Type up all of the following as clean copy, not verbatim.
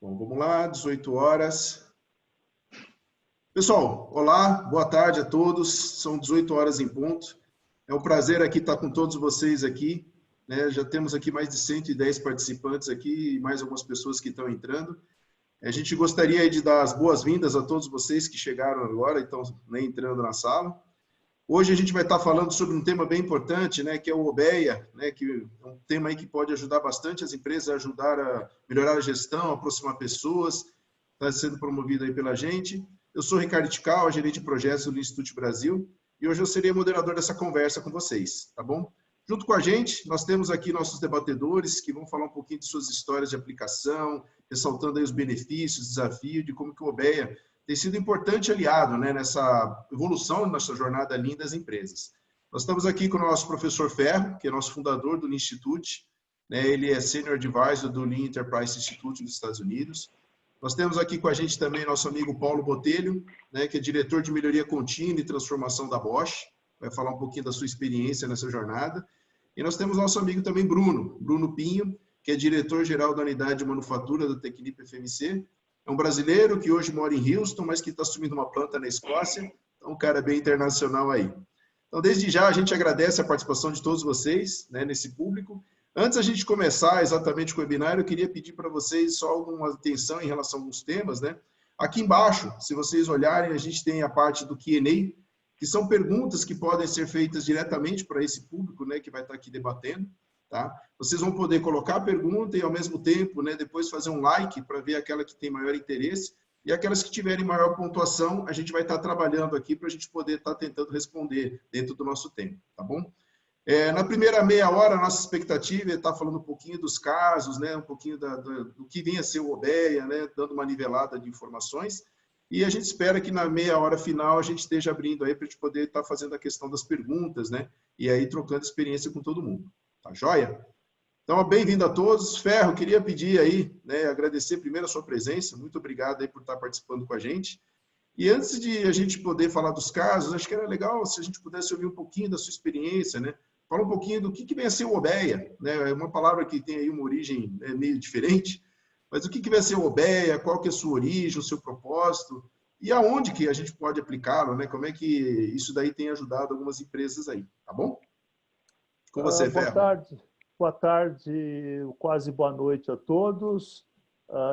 Bom, vamos lá, 18 horas. Pessoal, olá, boa tarde a todos. São 18 horas em ponto. É um prazer aqui estar com todos vocês aqui, né? Já temos aqui mais de 110 participantes aqui e mais algumas pessoas que estão entrando. A gente gostaria aí de dar as boas-vindas a todos vocês que chegaram agora e estão, né, entrando na sala. Hoje a gente vai estar falando sobre um tema bem importante, né, que é o OBEA, né, que é um tema aí que pode ajudar bastante as empresas a ajudar a melhorar a gestão, aproximar pessoas, está sendo promovido aí pela gente. Eu sou Ricardo Tical, gerente de projetos do Instituto Brasil, e hoje eu serei moderador dessa conversa com vocês, tá bom? Junto com a gente, nós temos aqui nossos debatedores que vão falar um pouquinho de suas histórias de aplicação, ressaltando aí os benefícios, desafios, de como que o OBEA tem sido um importante aliado, né, nessa evolução, nessa jornada Lean das empresas. Nós estamos aqui com o nosso professor Ferro, que é nosso fundador do Lean Institute, né, ele é Senior Advisor do Lean Enterprise Institute nos Estados Unidos. Nós temos aqui com a gente também nosso amigo Paulo Botelho, né, que é diretor de melhoria contínua e transformação da Bosch, vai falar um pouquinho da sua experiência nessa jornada. E nós temos nosso amigo também Bruno Pinho, que é diretor-geral da unidade de manufatura da Tecnip FMC. É um brasileiro que hoje mora em Houston, mas que está assumindo uma planta na Escócia. Então, um cara bem internacional aí. Então, desde já, a gente agradece a participação de todos vocês, né, nesse público. Antes a gente começar exatamente o webinar, eu queria pedir para vocês só alguma atenção em relação a alguns temas, né? Aqui embaixo, se vocês olharem, a gente tem a parte do Q&A, que são perguntas que podem ser feitas diretamente para esse público, né, que vai estar aqui debatendo. Tá? Vocês vão poder colocar a pergunta e, ao mesmo tempo, né, depois fazer um like para ver aquela que tem maior interesse e aquelas que tiverem maior pontuação, a gente vai estar trabalhando aqui para a gente poder estar tentando responder dentro do nosso tempo, tá bom? Na primeira meia hora, a nossa expectativa é estar falando um pouquinho dos casos, né, um pouquinho do que vem a ser o OBEA, né, dando uma nivelada de informações, e a gente espera que na meia hora final a gente esteja abrindo aí para a gente poder estar fazendo a questão das perguntas, né, e aí trocando experiência com todo mundo. Tá joia? Então, bem-vindo a todos. Ferro, queria pedir aí, né, agradecer primeiro a sua presença. Muito obrigado aí por estar participando com a gente. E antes de a gente poder falar dos casos, acho que era legal se a gente pudesse ouvir um pouquinho da sua experiência, né? Falar um pouquinho do que vem a ser o OBEA, né? É uma palavra que tem aí uma origem, né, meio diferente, mas o que vem a ser o OBEA, qual que é a sua origem, o seu propósito, e aonde que a gente pode aplicá-lo, né? Como é que isso daí tem ajudado algumas empresas aí, tá bom? Com você, Ferro. Boa tarde, quase boa noite a todos.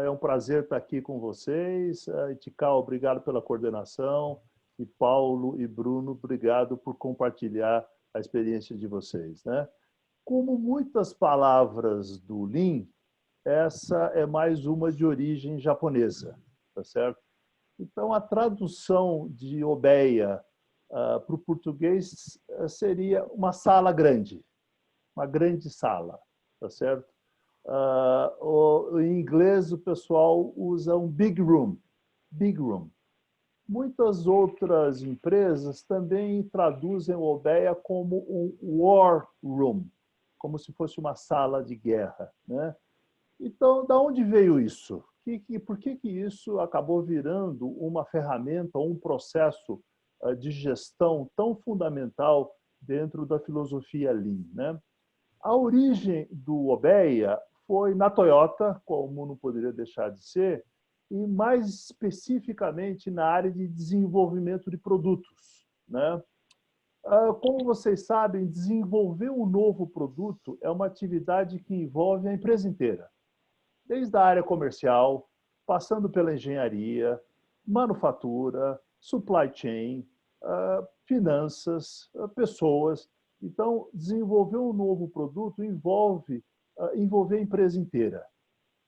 É um prazer estar aqui com vocês. Tikal, obrigado pela coordenação. E Paulo e Bruno, obrigado por compartilhar a experiência de vocês, né? Como muitas palavras do Lean, essa é mais uma de origem japonesa, tá certo? Então, a tradução de OBEA para o português seria uma sala grande. Uma grande sala, tá certo? Em inglês, o pessoal usa um big room. Big room. Muitas outras empresas também traduzem o OBEA como um war room, como se fosse uma sala de guerra, né? Então, da onde veio isso? Por que isso acabou virando uma ferramenta, um processo de gestão tão fundamental dentro da filosofia Lean, né? A origem do OBEA foi na Toyota, como não poderia deixar de ser, e mais especificamente na área de desenvolvimento de produtos, né? Como vocês sabem, desenvolver um novo produto é uma atividade que envolve a empresa inteira, desde a área comercial, passando pela engenharia, manufatura, supply chain, finanças, pessoas. Então, desenvolver um novo produto envolve envolver a empresa inteira.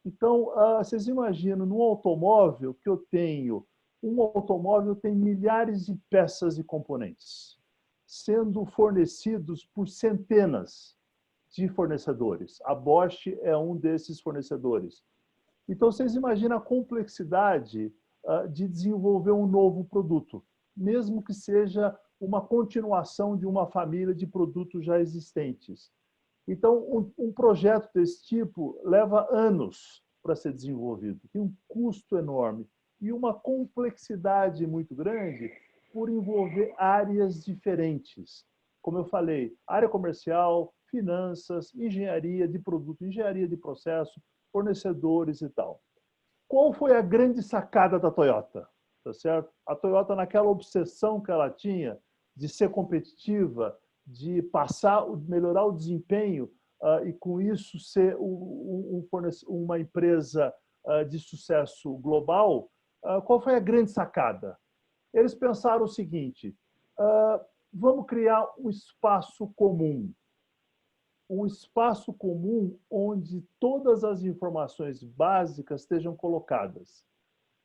Então, vocês imaginam, num automóvel que eu tenho, um automóvel tem milhares de peças e componentes, sendo fornecidos por centenas de fornecedores. A Bosch é um desses fornecedores. Então, vocês imaginam a complexidade de desenvolver um novo produto, mesmo que seja uma continuação de uma família de produtos já existentes. Então, um projeto desse tipo leva anos para ser desenvolvido, tem um custo enorme e uma complexidade muito grande por envolver áreas diferentes. Como eu falei, área comercial, finanças, engenharia de produto, engenharia de processo, fornecedores e tal. Qual foi a grande sacada da Toyota? Tá certo? A Toyota, naquela obsessão que ela tinha de ser competitiva, de melhorar o desempenho e, com isso, ser uma empresa de sucesso global, qual foi a grande sacada? Eles pensaram o seguinte, vamos criar um espaço comum. Um espaço comum onde todas as informações básicas estejam colocadas.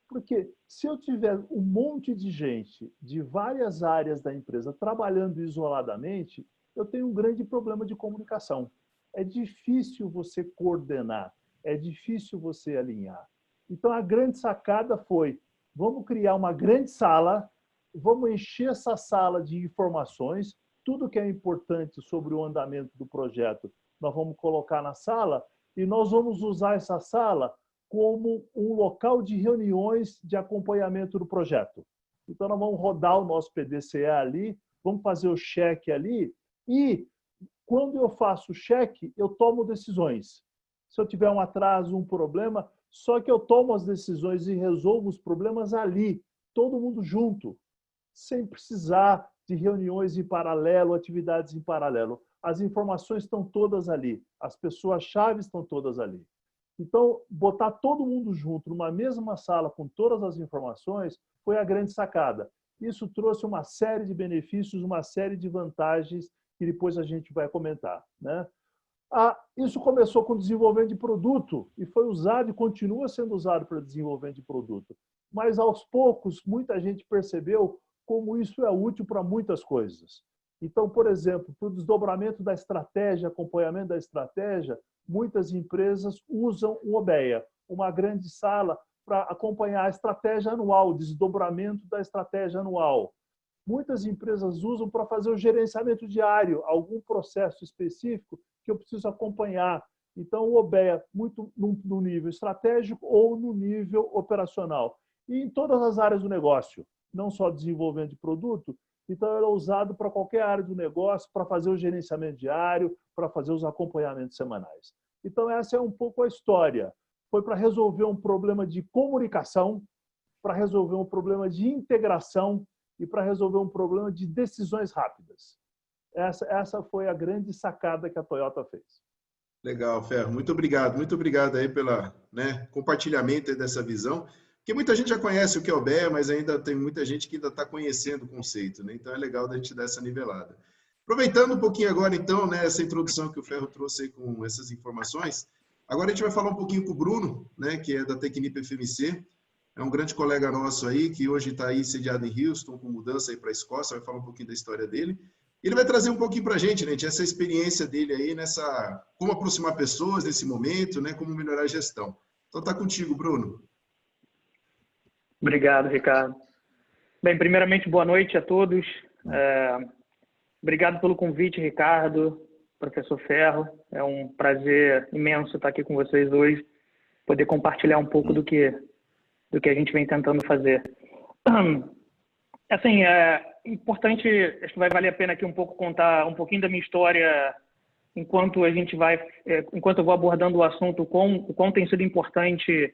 Porque se eu tiver um monte de gente de várias áreas da empresa trabalhando isoladamente, eu tenho um grande problema de comunicação. É difícil você coordenar, é difícil você alinhar. Então, a grande sacada foi, vamos criar uma grande sala, vamos encher essa sala de informações, tudo que é importante sobre o andamento do projeto, nós vamos colocar na sala e nós vamos usar essa sala como um local de reuniões de acompanhamento do projeto. Então, nós vamos rodar o nosso PDCA ali, vamos fazer o cheque ali e, quando eu faço o cheque, eu tomo decisões. Se eu tiver um atraso, um problema, só que eu tomo as decisões e resolvo os problemas ali, todo mundo junto, sem precisar de reuniões em paralelo, atividades em paralelo. As informações estão todas ali, as pessoas-chave estão todas ali. Então, botar todo mundo junto numa mesma sala com todas as informações foi a grande sacada. Isso trouxe uma série de benefícios, uma série de vantagens que depois a gente vai comentar, né? Isso começou com o desenvolvimento de produto e foi usado e continua sendo usado para desenvolvimento de produto. Mas, aos poucos, muita gente percebeu como isso é útil para muitas coisas. Então, por exemplo, para o desdobramento da estratégia, acompanhamento da estratégia, muitas empresas usam o OBEA, uma grande sala para acompanhar a estratégia anual, o desdobramento da estratégia anual. Muitas empresas usam para fazer o gerenciamento diário, algum processo específico que eu preciso acompanhar. Então, o OBEA, muito no nível estratégico ou no nível operacional. E em todas as áreas do negócio, não só desenvolvimento de produto, então ele é usado para qualquer área do negócio, para fazer o gerenciamento diário, para fazer os acompanhamentos semanais. Então, essa é um pouco a história. Foi para resolver um problema de comunicação, para resolver um problema de integração e para resolver um problema de decisões rápidas. Essa foi a grande sacada que a Toyota fez. Legal, Ferro. Muito obrigado aí pela compartilhamento aí dessa visão. Porque muita gente já conhece o que é o BEA, mas ainda tem muita gente que ainda está conhecendo o conceito, né? Então é legal da gente dar essa nivelada. Aproveitando um pouquinho agora, então, né, essa introdução que o Ferro trouxe aí com essas informações, agora a gente vai falar um pouquinho com o Bruno, né, que é da Tecnip FMC, é um grande colega nosso aí, que hoje está aí sediado em Houston, com mudança aí para a Escócia, vai falar um pouquinho da história dele. Ele vai trazer um pouquinho para a gente, né, essa experiência dele aí, como aproximar pessoas nesse momento, né, como melhorar a gestão. Então tá contigo, Bruno. Obrigado, Ricardo. Bem, primeiramente, boa noite a todos. Obrigado pelo convite, Ricardo, professor Ferro. É um prazer imenso estar aqui com vocês hoje, poder compartilhar um pouco do que a gente vem tentando fazer. Assim, é importante, acho que vai valer a pena aqui um pouco contar um pouquinho da minha história enquanto eu vou abordando o assunto, o quão tem sido importante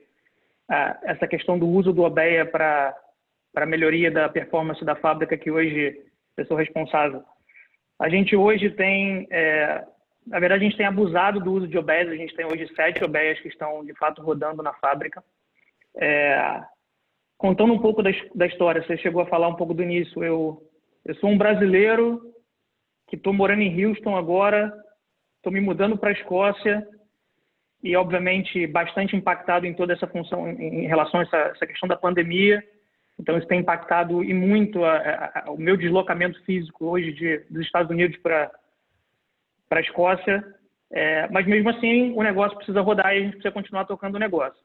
essa questão do uso do OBEA para a melhoria da performance da fábrica que hoje eu sou responsável. A gente hoje tem, na verdade, a gente tem abusado do uso de OBEAs, a gente tem hoje 7 OBEAs que estão, de fato, rodando na fábrica. Contando um pouco da história, você chegou a falar um pouco do início, eu sou um brasileiro que estou morando em Houston agora, estou me mudando para a Escócia, e, obviamente, bastante impactado em toda essa função em relação a essa questão da pandemia. Então, isso tem impactado e muito o meu deslocamento físico hoje dos Estados Unidos para a Escócia. Mas, mesmo assim, o negócio precisa rodar e a gente precisa continuar tocando o negócio.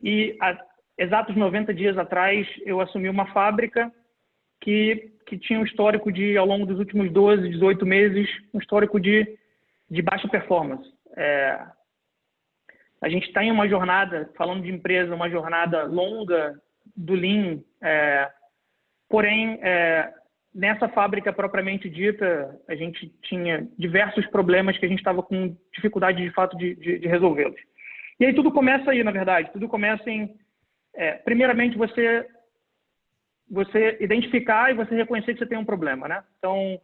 E, há exatos 90 dias atrás, eu assumi uma fábrica que tinha um histórico ao longo dos últimos 12, 18 meses, um histórico de baixa performance. A gente está em uma jornada, falando de empresa, uma jornada longa do Lean, porém, nessa fábrica propriamente dita, a gente tinha diversos problemas que a gente estava com dificuldade, de fato, de resolvê-los. E aí tudo começa aí, na verdade, tudo começa em primeiramente, você identificar e você reconhecer que você tem um problema, né? Então,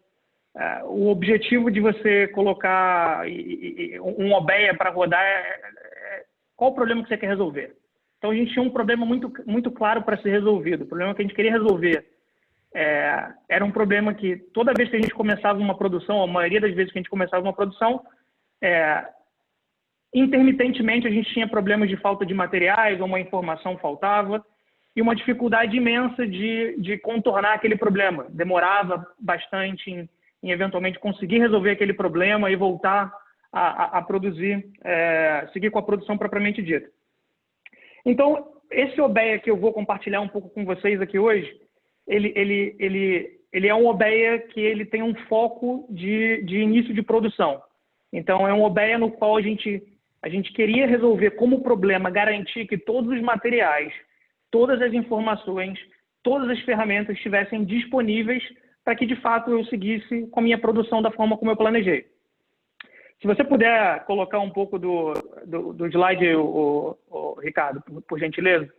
o objetivo de você colocar um OBEA para rodar qual o problema que você quer resolver. Então, a gente tinha um problema muito, muito claro para ser resolvido. O problema que a gente queria resolver era um problema que toda vez que a gente começava uma produção, a maioria das vezes que a gente começava uma produção, intermitentemente a gente tinha problemas de falta de materiais, ou uma informação faltava, e uma dificuldade imensa de contornar aquele problema. Demorava bastante em eventualmente conseguir resolver aquele problema e voltar a produzir, seguir com a produção propriamente dita. Então, esse OBEA que eu vou compartilhar um pouco com vocês aqui hoje, ele é um OBEA que ele tem um foco de início de produção. Então, é um OBEA no qual a gente queria resolver como problema, garantir que todos os materiais, todas as informações, todas as ferramentas estivessem disponíveis para que, de fato, eu seguisse com a minha produção da forma como eu planejei. Se você puder colocar um pouco do slide, Ricardo, por gentileza.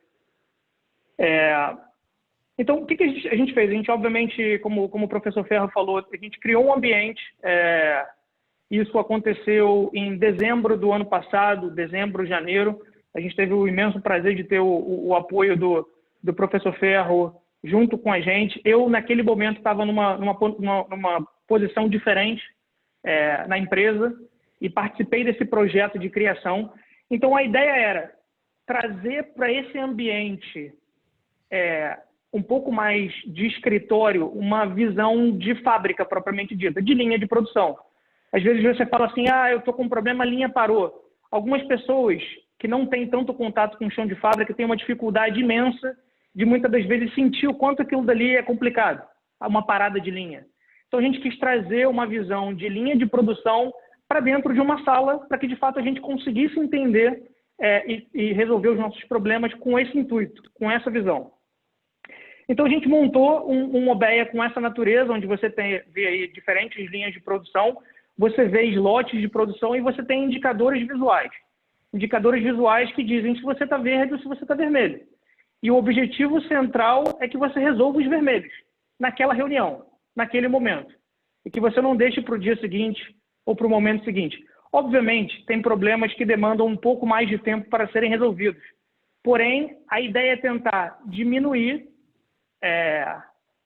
Então, o que a gente fez? A gente, obviamente, como o professor Ferro falou, a gente criou um ambiente. Isso aconteceu em dezembro do ano passado, dezembro, janeiro. A gente teve o imenso prazer de ter o apoio do professor Ferro junto com a gente. Eu, naquele momento, estava numa posição diferente na empresa e participei desse projeto de criação. Então, a ideia era trazer para esse ambiente um pouco mais de escritório, uma visão de fábrica propriamente dita, de linha de produção. Às vezes você fala assim, eu estou com um problema, a linha parou. Algumas pessoas que não têm tanto contato com o chão de fábrica têm uma dificuldade imensa de muitas das vezes sentir o quanto aquilo dali é complicado, uma parada de linha. Então a gente quis trazer uma visão de linha de produção para dentro de uma sala, para que de fato a gente conseguisse entender e resolver os nossos problemas com esse intuito, com essa visão. Então a gente montou um OBEA com essa natureza, onde você vê aí diferentes linhas de produção, você vê slots de produção e você tem indicadores visuais. Indicadores visuais que dizem se você está verde ou se você está vermelho. E o objetivo central é que você resolva os vermelhos naquela reunião, naquele momento. E que você não deixe para o dia seguinte ou para o momento seguinte. Obviamente, tem problemas que demandam um pouco mais de tempo para serem resolvidos. Porém, a ideia é tentar diminuir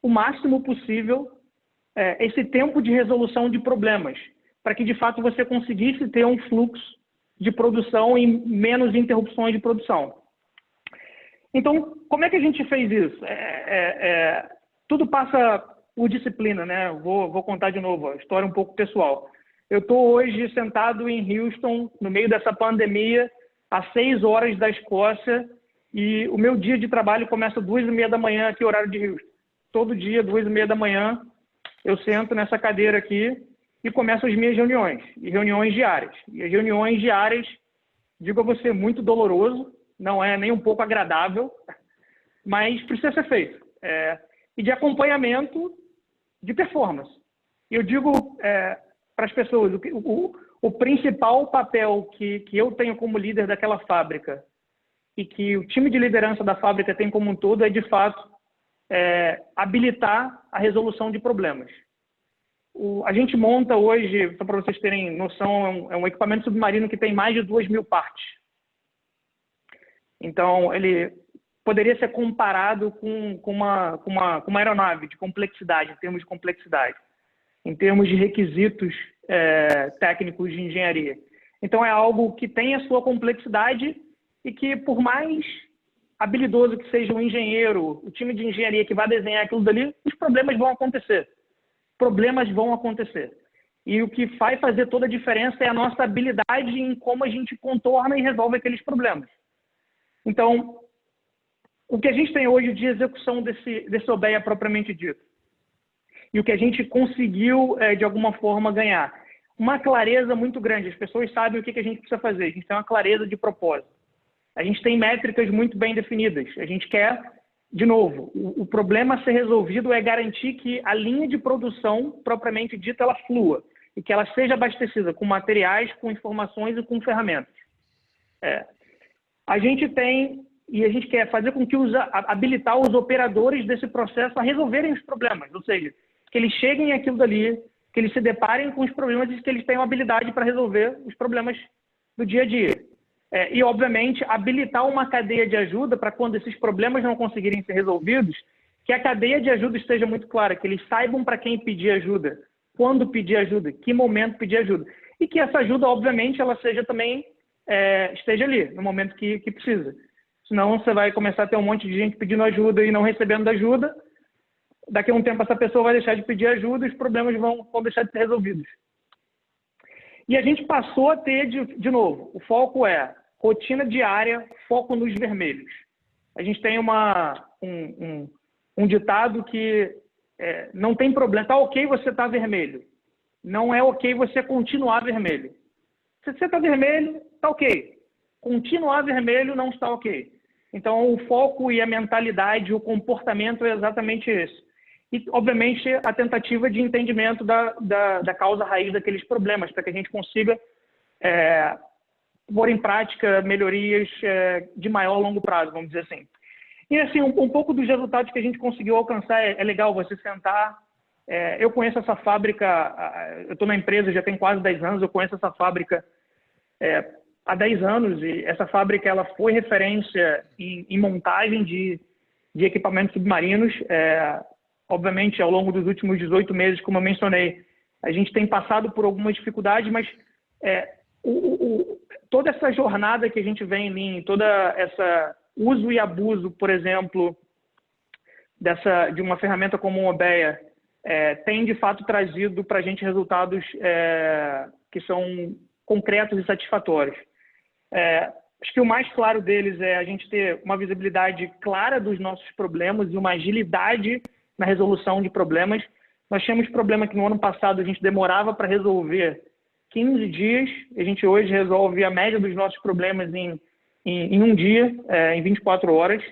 o máximo possível esse tempo de resolução de problemas, para que, de fato, você conseguisse ter um fluxo de produção e menos interrupções de produção. Então, como é que a gente fez isso? Tudo passa por disciplina, né? Vou contar de novo a história um pouco pessoal. Eu estou hoje sentado em Houston, no meio dessa pandemia, às 6 horas da Escócia, e o meu dia de trabalho começa às 2h30 da manhã, aqui, horário de Houston. Todo dia, 2h30 da manhã, eu sento nessa cadeira aqui e começo as minhas reuniões, e reuniões diárias. E as reuniões diárias, digo a você, muito doloroso, não é nem um pouco agradável, mas precisa ser feito. E de acompanhamento de performance. E eu digo para as pessoas, o principal papel que eu tenho como líder daquela fábrica e que o time de liderança da fábrica tem como um todo é, de fato, habilitar a resolução de problemas. A gente monta hoje, só para vocês terem noção, é um equipamento submarino que tem mais de 2.000 partes. Então, ele poderia ser comparado com uma aeronave de complexidade, em termos de complexidade, em termos de requisitos técnicos de engenharia. Então, é algo que tem a sua complexidade e que, por mais habilidoso que seja o engenheiro, o time de engenharia que vai desenhar aquilo dali, os problemas vão acontecer. Problemas vão acontecer. E o que vai fazer toda a diferença é a nossa habilidade em como a gente contorna e resolve aqueles problemas. Então, o que a gente tem hoje de execução desse OBEA propriamente dito, e o que a gente conseguiu, de alguma forma, ganhar, uma clareza muito grande. As pessoas sabem o que a gente precisa fazer. A gente tem uma clareza de propósito. A gente tem métricas muito bem definidas. A gente quer, de novo, o problema a ser resolvido é garantir que a linha de produção, propriamente dita, ela flua e que ela seja abastecida com materiais, com informações e com ferramentas. A gente tem e a gente quer fazer com que habilitar os operadores desse processo a resolverem os problemas, ou seja, que eles cheguem àquilo dali, que eles se deparem com os problemas e que eles tenham habilidade para resolver os problemas do dia a dia. E, obviamente, habilitar uma cadeia de ajuda para quando esses problemas não conseguirem ser resolvidos, que a cadeia de ajuda esteja muito clara, que eles saibam para quem pedir ajuda, quando pedir ajuda, que momento pedir ajuda. E que essa ajuda, obviamente, ela seja também, esteja ali, no momento que precisa. Senão você vai começar a ter um monte de gente pedindo ajuda e não recebendo ajuda. Daqui a um tempo essa pessoa vai deixar de pedir ajuda e os problemas vão deixar de ser resolvidos. E a gente passou a ter, de novo, o foco é rotina diária, foco nos vermelhos. A gente tem um ditado que não tem problema, tá ok você estar vermelho. Não é ok você continuar vermelho. Se você está vermelho, está ok. Continuar vermelho não está ok. Então, o foco e a mentalidade, o comportamento é exatamente esse. E, obviamente, a tentativa de entendimento da causa raiz daqueles problemas, para que a gente consiga pôr em prática melhorias de maior longo prazo, vamos dizer assim. E, assim, um pouco dos resultados que a gente conseguiu alcançar, é legal você sentar. Eu conheço essa fábrica, eu estou na empresa já tem quase 10 anos, eu conheço essa fábrica há 10 anos, e essa fábrica ela foi referência em montagem de equipamentos submarinos. Obviamente, ao longo dos últimos 18 meses, como eu mencionei, a gente tem passado por algumas dificuldades, mas toda essa jornada que a gente vem em toda essa uso e abuso, por exemplo, de uma ferramenta como o Obeya, tem de fato trazido para a gente resultados que são concretos e satisfatórios. Acho que o mais claro deles é a gente ter uma visibilidade clara dos nossos problemas e uma agilidade na resolução de problemas. Nós tínhamos problema que no ano passado a gente demorava para resolver 15 dias, a gente hoje resolve a média dos nossos problemas em um dia, em 24 horas.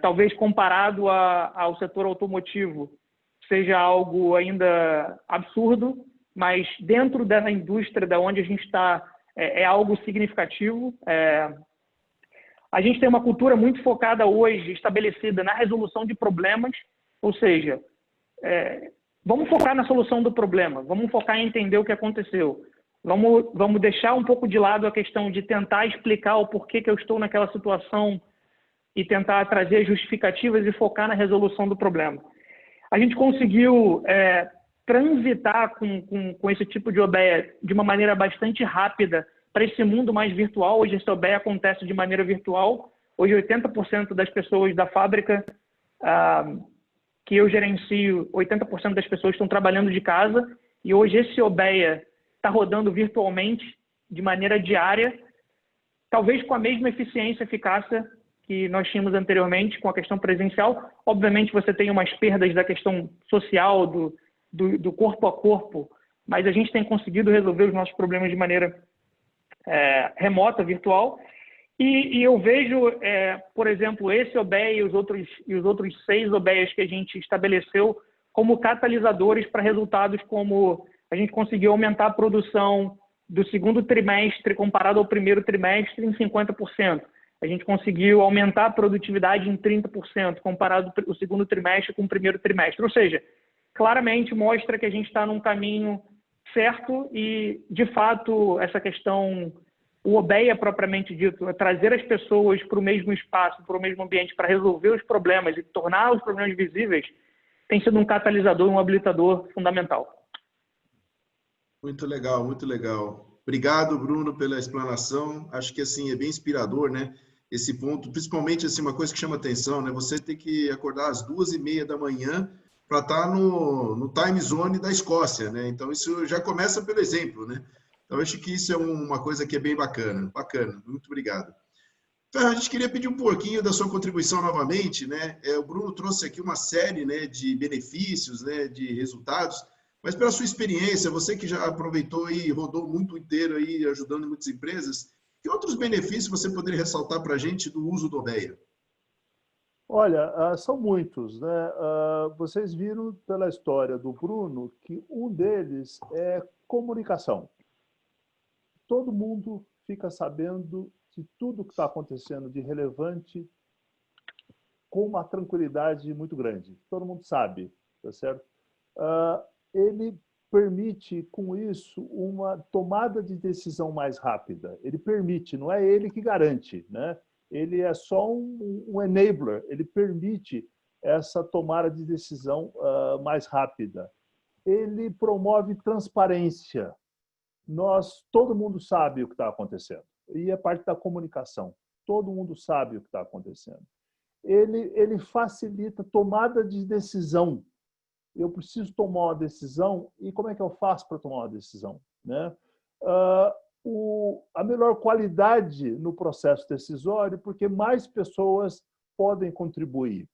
Talvez comparado ao setor automotivo seja algo ainda absurdo, mas dentro da indústria da onde a gente está, é algo significativo. A gente tem uma cultura muito focada hoje, estabelecida na resolução de problemas, ou seja, vamos focar na solução do problema, vamos focar em entender o que aconteceu, vamos deixar um pouco de lado a questão de tentar explicar o porquê que eu estou naquela situação e tentar trazer justificativas e focar na resolução do problema. A gente conseguiu transitar com esse tipo de Obeya de uma maneira bastante rápida para esse mundo mais virtual. Hoje esse Obeya acontece de maneira virtual. Hoje 80% das pessoas da fábrica que eu gerencio, 80% das pessoas estão trabalhando de casa, e hoje esse Obeya está rodando virtualmente de maneira diária, talvez com a mesma eficiência e eficácia que nós tínhamos anteriormente com a questão presencial. Obviamente você tem umas perdas da questão social, do corpo a corpo, mas a gente tem conseguido resolver os nossos problemas de maneira remota, virtual. E eu vejo, por exemplo, esse Obeya e os outros 6 Obeyas que a gente estabeleceu como catalisadores para resultados como a gente conseguiu aumentar a produção do segundo trimestre comparado ao primeiro trimestre em 50%. A gente conseguiu aumentar a produtividade em 30% comparado o segundo trimestre com o primeiro trimestre. Ou seja, claramente mostra que a gente está num caminho certo e, de fato, essa questão, o Obeya propriamente dito, é trazer as pessoas para o mesmo espaço, para o mesmo ambiente, para resolver os problemas e tornar os problemas visíveis, tem sido um catalisador, um habilitador fundamental. Muito legal, muito legal. Obrigado, Bruno, pela explanação. Acho que assim é bem inspirador, né? Esse ponto, principalmente assim, uma coisa que chama atenção, né? Você tem que acordar às 2h30 da manhã para estar no time zone da Escócia, né? Então isso já começa pelo exemplo, né? Então acho que isso é uma coisa que é bem bacana. Bacana, muito obrigado. Então, a gente queria pedir um pouquinho da sua contribuição novamente, né? O Bruno trouxe aqui uma série, né, de benefícios, né, de resultados, mas pela sua experiência, você que já aproveitou e rodou muito inteiro aí, ajudando muitas empresas, que outros benefícios você poderia ressaltar para a gente do uso do Obeya? Olha, são muitos, né? Vocês viram pela história do Bruno que um deles é comunicação. Todo mundo fica sabendo de tudo que está acontecendo de relevante com uma tranquilidade muito grande. Todo mundo sabe, tá certo? Ele permite, com isso, uma tomada de decisão mais rápida. Ele permite, não é ele que garante, né? Ele é só um enabler, ele permite essa tomada de decisão mais rápida. Ele promove transparência. Todo mundo sabe o que está acontecendo. E é parte da comunicação. Todo mundo sabe o que está acontecendo. Ele facilita tomada de decisão. Eu preciso tomar uma decisão, e como é que eu faço para tomar uma decisão? Né? A melhor qualidade no processo decisório, porque mais pessoas podem contribuir.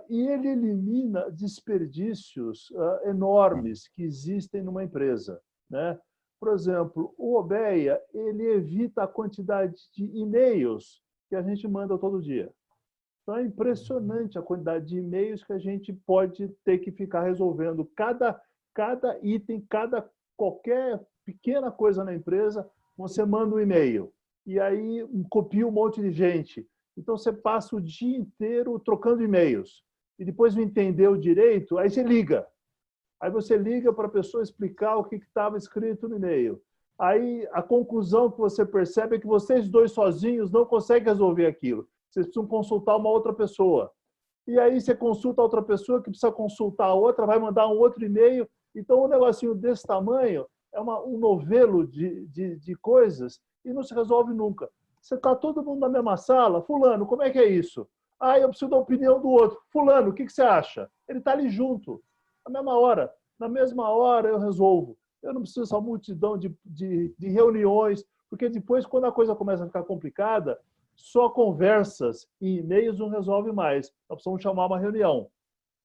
E ele elimina desperdícios enormes que existem numa empresa. Né? Por exemplo, o Obeya, ele evita a quantidade de e-mails que a gente manda todo dia. Então, é impressionante a quantidade de e-mails que a gente pode ter que ficar resolvendo. Cada item, qualquer pequena coisa na empresa, você manda um e-mail. E aí copia um monte de gente. Então, você passa o dia inteiro trocando e-mails. E depois não entendeu direito, aí você liga. Aí você liga para a pessoa explicar o que estava escrito no e-mail. Aí a conclusão que você percebe é que vocês dois sozinhos não conseguem resolver aquilo. Vocês precisam consultar uma outra pessoa. E aí você consulta a outra pessoa que precisa consultar a outra, vai mandar um outro e-mail. Então, um negocinho desse tamanho é um novelo de coisas e não se resolve nunca. Você está todo mundo na mesma sala. Fulano, como é que é isso? Eu preciso da opinião do outro. Fulano, o que você acha? Ele está ali junto, na mesma hora. Na mesma hora eu resolvo. Eu não preciso dessa multidão de reuniões, porque depois, quando a coisa começa a ficar complicada, só conversas e e-mails não resolve mais. Nós precisamos chamar uma reunião.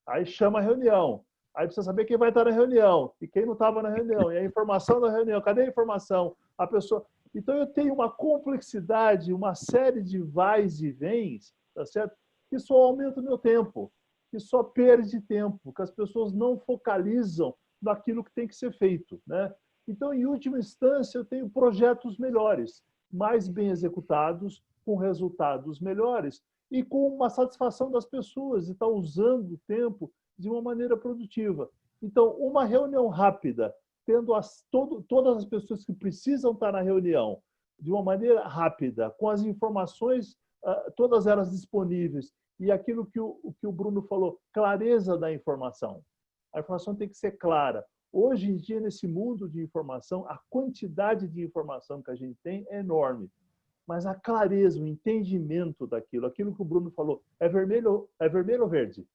Aí chama a reunião. Aí precisa saber quem vai estar na reunião e quem não estava na reunião. E a informação da reunião. Cadê a informação? A pessoa... Então, eu tenho uma complexidade, uma série de vais e vens, tá certo? Que só aumenta o meu tempo, que só perde tempo, que as pessoas não focalizam naquilo que tem que ser feito, né? Então, em última instância, eu tenho projetos melhores, mais bem executados, com resultados melhores e com uma satisfação das pessoas de estar usando o tempo de uma maneira produtiva. Então, uma reunião rápida, tendo todas as pessoas que precisam estar na reunião de uma maneira rápida, com as informações, todas elas disponíveis, e aquilo que o Bruno falou, clareza da informação. A informação tem que ser clara. Hoje em dia, nesse mundo de informação, a quantidade de informação que a gente tem é enorme. Mas a clareza, o entendimento daquilo, aquilo que o Bruno falou, é vermelho ou verde?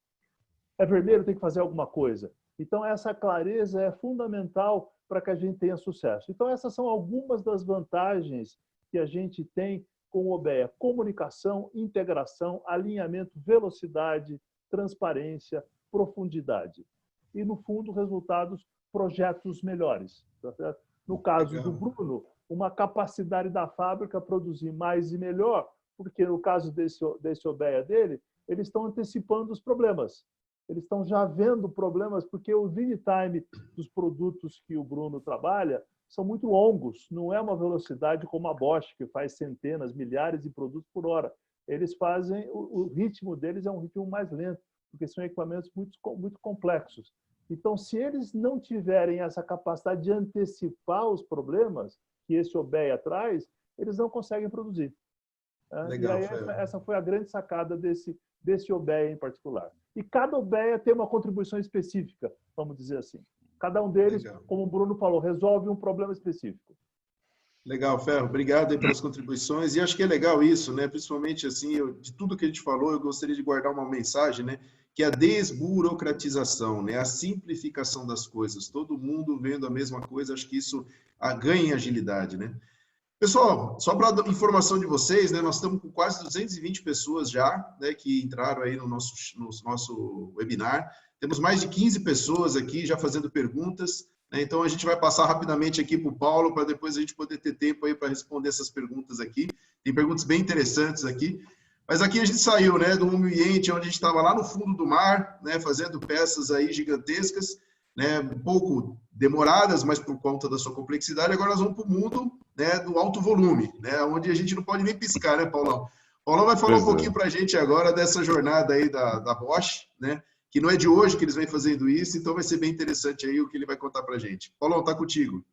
É vermelho, tem que fazer alguma coisa. Então, essa clareza é fundamental para que a gente tenha sucesso. Então, essas são algumas das vantagens que a gente tem com o Obeya. Comunicação, integração, alinhamento, velocidade, transparência, profundidade. E, no fundo, resultados, projetos melhores. Tá certo? No caso do Bruno, uma capacidade da fábrica produzir mais e melhor, porque no caso desse Obeya dele, eles estão antecipando os problemas. Eles estão já vendo problemas, porque o lead time dos produtos que o Bruno trabalha são muito longos. Não é uma velocidade como a Bosch, que faz centenas, milhares de produtos por hora. Eles fazem, o ritmo deles é um ritmo mais lento, porque são equipamentos muito complexos. Então, se eles não tiverem essa capacidade de antecipar os problemas que esse Obeya traz, eles não conseguem produzir. Legal, e aí, essa foi a grande sacada desse Obeya em particular. E cada Obeya tem uma contribuição específica, vamos dizer assim. Cada um deles, legal, como o Bruno falou, resolve um problema específico. Legal, Ferro. Obrigado aí pelas contribuições. E acho que é legal isso, né? Principalmente, assim, de tudo que a gente falou, eu gostaria de guardar uma mensagem, né? Que é a desburocratização, né? A simplificação das coisas. Todo mundo vendo a mesma coisa, acho que isso ganha em agilidade, né? Pessoal, só para informação de vocês, né, nós estamos com quase 220 pessoas já, né, que entraram aí no nosso webinar. Temos mais de 15 pessoas aqui já fazendo perguntas, né, então a gente vai passar rapidamente aqui para o Paulo, para depois a gente poder ter tempo aí para responder essas perguntas aqui. Tem perguntas bem interessantes aqui. Mas aqui a gente saiu, né, do ambiente onde a gente estava lá no fundo do mar, né, fazendo peças aí gigantescas, né, um pouco demoradas, mas por conta da sua complexidade. Agora nós vamos para o mundo, né, do alto volume, né, onde a gente não pode nem piscar, né, Paulão? Paulão vai falar um pouquinho para a gente agora dessa jornada aí da Bosch, né, que não é de hoje que eles vêm fazendo isso, então vai ser bem interessante aí o que ele vai contar para a gente. Paulão, tá contigo.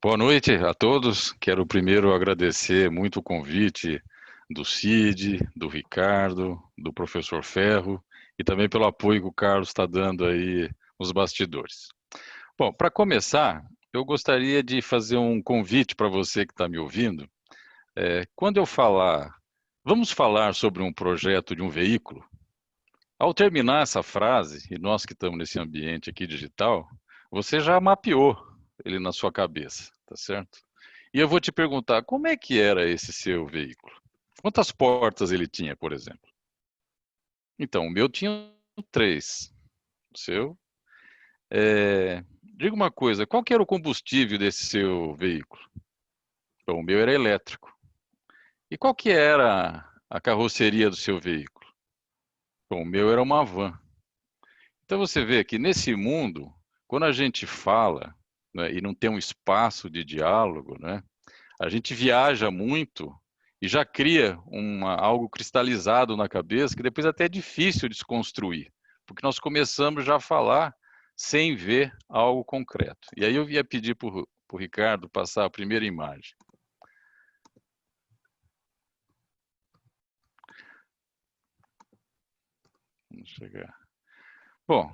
Boa noite a todos. Quero primeiro agradecer muito o convite do Cid, do Ricardo, do professor Ferro e também pelo apoio que o Carlos está dando aí nos bastidores. Bom, para começar, eu gostaria de fazer um convite para você que está me ouvindo. Quando eu falar, vamos falar sobre um projeto de um veículo, ao terminar essa frase, e nós que estamos nesse ambiente aqui digital, você já mapeou ele na sua cabeça, tá certo? E eu vou te perguntar, como é que era esse seu veículo? Quantas portas ele tinha, por exemplo? Então, o meu tinha 3. O seu? Diga uma coisa, qual que era o combustível desse seu veículo? Bom, o meu era elétrico. E qual que era a carroceria do seu veículo? Bom, o meu era uma van. Então você vê que nesse mundo, quando a gente fala, né, e não tem um espaço de diálogo, né, a gente viaja muito e já cria algo cristalizado na cabeça que depois até é difícil de se construir, porque nós começamos já a falar sem ver algo concreto. E aí eu ia pedir para o Ricardo passar a primeira imagem. Vamos chegar. Bom,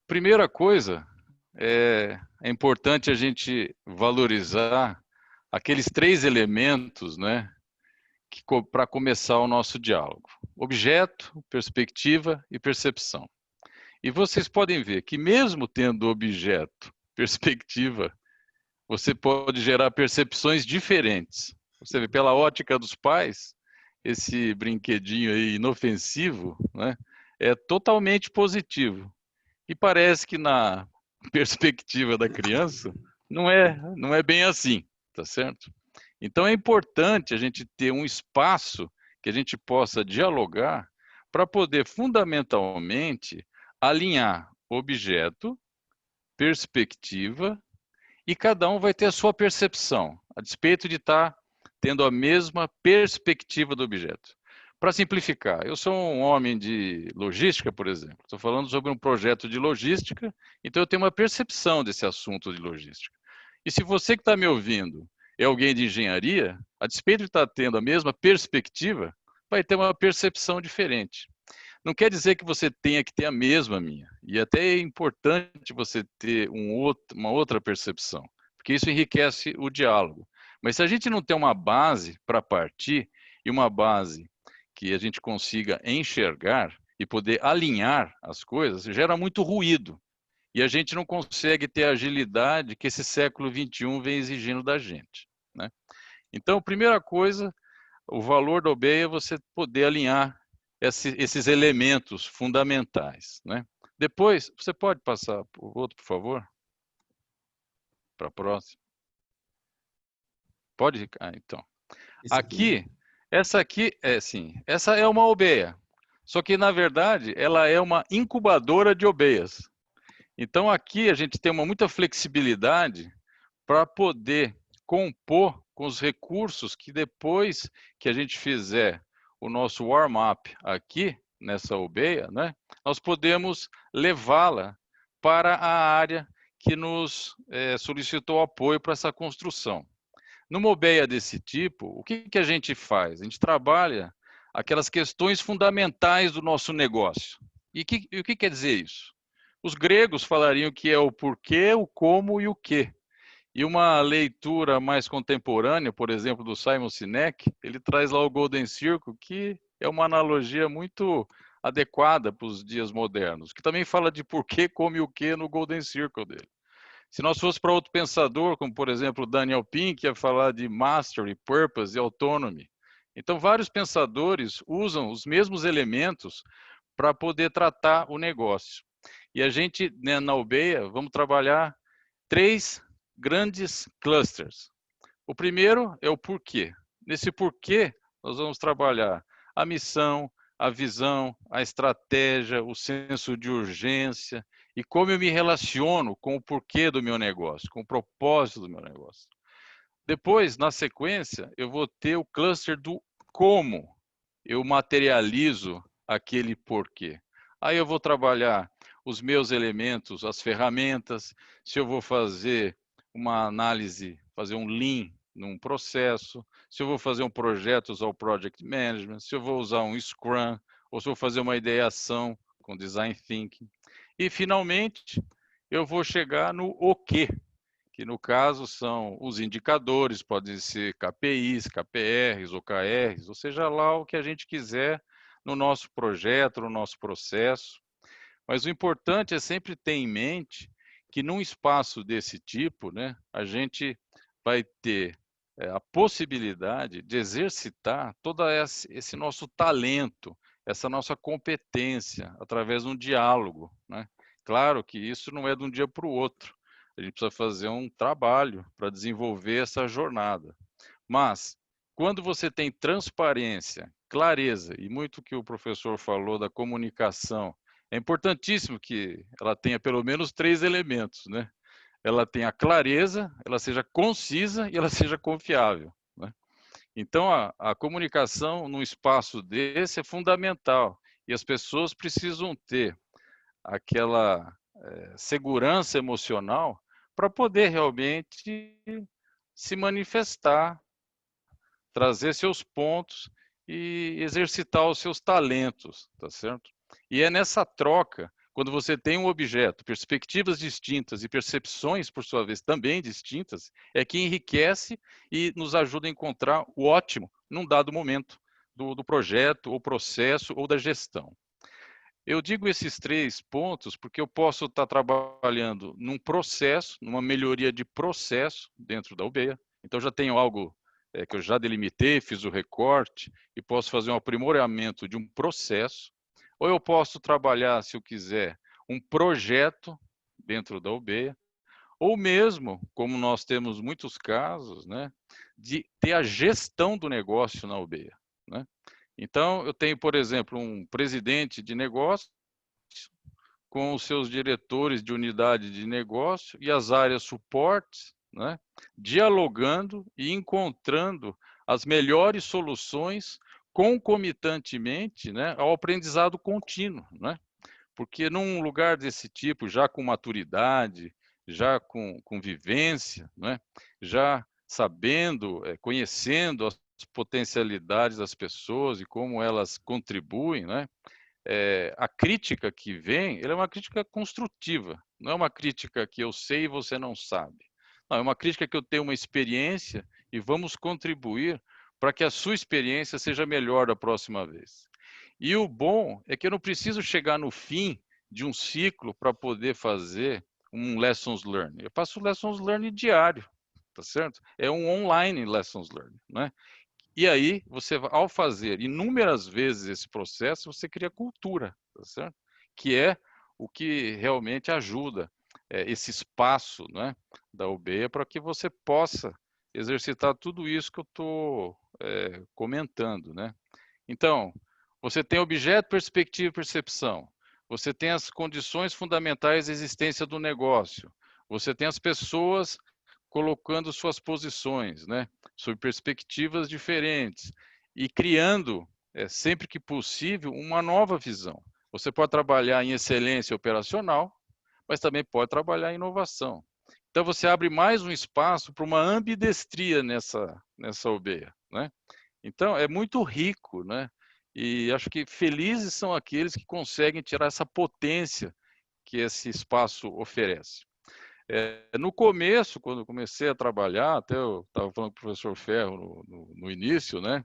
primeira coisa, é importante a gente valorizar aqueles 3 elementos, né, para começar o nosso diálogo: objeto, perspectiva e percepção. E vocês podem ver que mesmo tendo objeto, perspectiva, você pode gerar percepções diferentes. Você vê, pela ótica dos pais, esse brinquedinho aí inofensivo, né, é totalmente positivo. E parece que na perspectiva da criança não é bem assim, tá certo? Então é importante a gente ter um espaço que a gente possa dialogar para poder fundamentalmente alinhar objeto, perspectiva, e cada um vai ter a sua percepção, a despeito de estar tendo a mesma perspectiva do objeto. Para simplificar, eu sou um homem de logística, por exemplo. Estou falando sobre um projeto de logística, então eu tenho uma percepção desse assunto de logística. E se você que está me ouvindo é alguém de engenharia, a despeito de estar tendo a mesma perspectiva, vai ter uma percepção diferente. Não quer dizer que você tenha que ter a mesma minha. E até é importante você ter uma outra percepção, porque isso enriquece o diálogo. Mas se a gente não tem uma base para partir, e uma base que a gente consiga enxergar e poder alinhar as coisas, gera muito ruído. E a gente não consegue ter a agilidade que esse século XXI vem exigindo da gente, né? Então, primeira coisa, o valor da OBEA é você poder alinhar esses elementos fundamentais, né? Depois, você pode passar para o outro, por favor? Para a próxima. Pode? Então. Aqui, essa aqui, essa é uma OBEA. Só que, na verdade, ela é uma incubadora de OBEAs. Então, aqui a gente tem muita flexibilidade para poder compor com os recursos que depois que a gente fizer o nosso warm-up aqui, nessa OBEA, né, nós podemos levá-la para a área que nos solicitou apoio para essa construção. Numa OBEA desse tipo, o que a gente faz? A gente trabalha aquelas questões fundamentais do nosso negócio. E o que quer dizer isso? Os gregos falariam que é o porquê, o como e o quê. E uma leitura mais contemporânea, por exemplo, do Simon Sinek, ele traz lá o Golden Circle, que é uma analogia muito adequada para os dias modernos, que também fala de porquê, como e o quê no Golden Circle dele. Se nós fosse para outro pensador, como por exemplo Daniel Pink, ia falar de mastery, purpose e autonomy. Então, vários pensadores usam os mesmos elementos para poder tratar o negócio. E a gente, né, na OBEA, vamos trabalhar 3 grandes clusters. O primeiro é o porquê. Nesse porquê, nós vamos trabalhar a missão, a visão, a estratégia, o senso de urgência e como eu me relaciono com o porquê do meu negócio, com o propósito do meu negócio. Depois, na sequência, eu vou ter o cluster do como eu materializo aquele porquê. Aí eu vou trabalhar os meus elementos, as ferramentas, se eu vou fazer uma análise, fazer um Lean num processo, se eu vou fazer um projeto, usar o Project Management, se eu vou usar um Scrum, ou se eu vou fazer uma ideação com Design Thinking. E, finalmente, eu vou chegar no o quê, que no caso são os indicadores, podem ser KPIs, KPRs, OKRs, ou seja lá o que a gente quiser no nosso projeto, no nosso processo. Mas o importante é sempre ter em mente que num espaço desse tipo, né, a gente vai ter a possibilidade de exercitar todo esse nosso talento, essa nossa competência, através de um diálogo, né? Claro que isso não é de um dia para o outro. A gente precisa fazer um trabalho para desenvolver essa jornada. Mas, quando você tem transparência, clareza, e muito que o professor falou da comunicação, é importantíssimo que ela tenha pelo menos 3 elementos, né? Ela tenha clareza, ela seja concisa e ela seja confiável, né? Então, a comunicação num espaço desse é fundamental. E as pessoas precisam ter aquela segurança emocional para poder realmente se manifestar, trazer seus pontos e exercitar os seus talentos, tá certo? E é nessa troca, quando você tem um objeto, perspectivas distintas e percepções, por sua vez, também distintas, é que enriquece e nos ajuda a encontrar o ótimo num dado momento do projeto, ou processo, ou da gestão. Eu digo esses 3 pontos porque eu posso estar trabalhando num processo, numa melhoria de processo dentro da UBEA. Então, já tenho algo que eu já delimitei, fiz o recorte e posso fazer um aprimoramento de um processo. Ou eu posso trabalhar, se eu quiser, um projeto dentro da UBEA. Ou mesmo, como nós temos muitos casos, né, de ter a gestão do negócio na UBEA, né? Então, eu tenho, por exemplo, um presidente de negócio com os seus diretores de unidade de negócio e as áreas suportes, né, dialogando e encontrando as melhores soluções concomitantemente, né, ao aprendizado contínuo, né? Porque num lugar desse tipo, já com maturidade, já com vivência, né, já sabendo, conhecendo as potencialidades das pessoas e como elas contribuem, né? A crítica que vem, ela é uma crítica construtiva, não é uma crítica que eu sei e você não sabe. Não, é uma crítica que eu tenho uma experiência e vamos contribuir para que a sua experiência seja melhor da próxima vez. E o bom é que eu não preciso chegar no fim de um ciclo para poder fazer um lessons learned. Eu faço lessons learned diário, tá certo? É um online lessons learned, né? E aí, você, ao fazer inúmeras vezes esse processo, você cria cultura, tá certo? Que é o que realmente ajuda esse espaço, né, da UBEA para que você possa exercitar tudo isso que eu estou comentando, né? Então, você tem objeto, perspectiva e percepção. Você tem as condições fundamentais de existência do negócio. Você tem as pessoas colocando suas posições, né, sob perspectivas diferentes e criando, sempre que possível, uma nova visão. Você pode trabalhar em excelência operacional, mas também pode trabalhar em inovação. Então, você abre mais um espaço para uma ambidestria nessa UBEA, né? Então, é muito rico, né? E acho que felizes são aqueles que conseguem tirar essa potência que esse espaço oferece. No começo, quando eu comecei a trabalhar, até eu estava falando com o professor Ferro no início, né?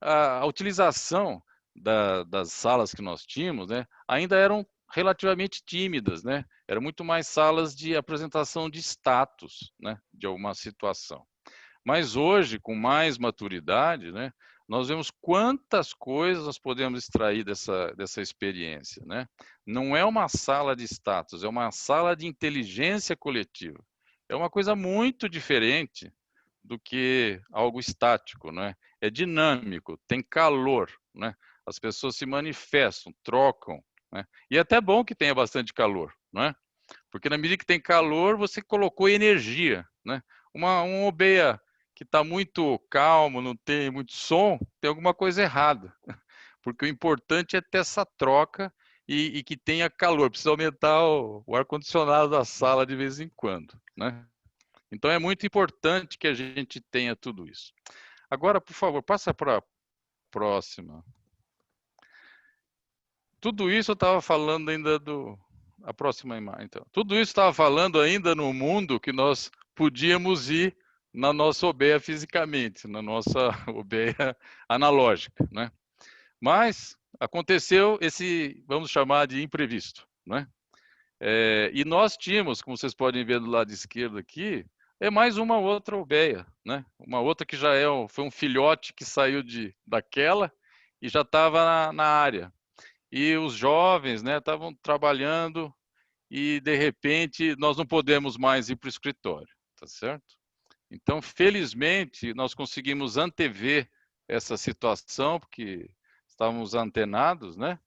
A utilização das salas que nós tínhamos, né, ainda eram relativamente tímidas, né? Eram muito mais salas de apresentação de status, né, de alguma situação. Mas hoje, com mais maturidade, né, nós vemos quantas coisas nós podemos extrair dessa experiência, né? Não é uma sala de status, é uma sala de inteligência coletiva. É uma coisa muito diferente do que algo estático, né? É dinâmico, tem calor, né? As pessoas se manifestam, trocam, né? E é até bom que tenha bastante calor, né? Porque na medida que tem calor, você colocou energia, né? Uma obeia que está muito calmo, não tem muito som, tem alguma coisa errada. Porque o importante é ter essa troca e que tenha calor. Precisa aumentar o ar-condicionado da sala de vez em quando, né? Então é muito importante que a gente tenha tudo isso. Agora, por favor, passa para a próxima. Tudo isso eu estava falando ainda do... A próxima imagem, então. Tudo isso estava falando ainda no mundo que nós podíamos ir na nossa obeia fisicamente, na nossa obeia analógica, né? Mas aconteceu esse, vamos chamar de imprevisto, né? E nós tínhamos, como vocês podem ver do lado esquerdo aqui, é mais uma outra obeia, né? Uma outra que já foi um filhote que saiu daquela e já estava na área. E os jovens, né, estavam trabalhando e de repente nós não podemos mais ir para o escritório, tá certo? Então, felizmente, nós conseguimos antever essa situação, porque estávamos antenados, né?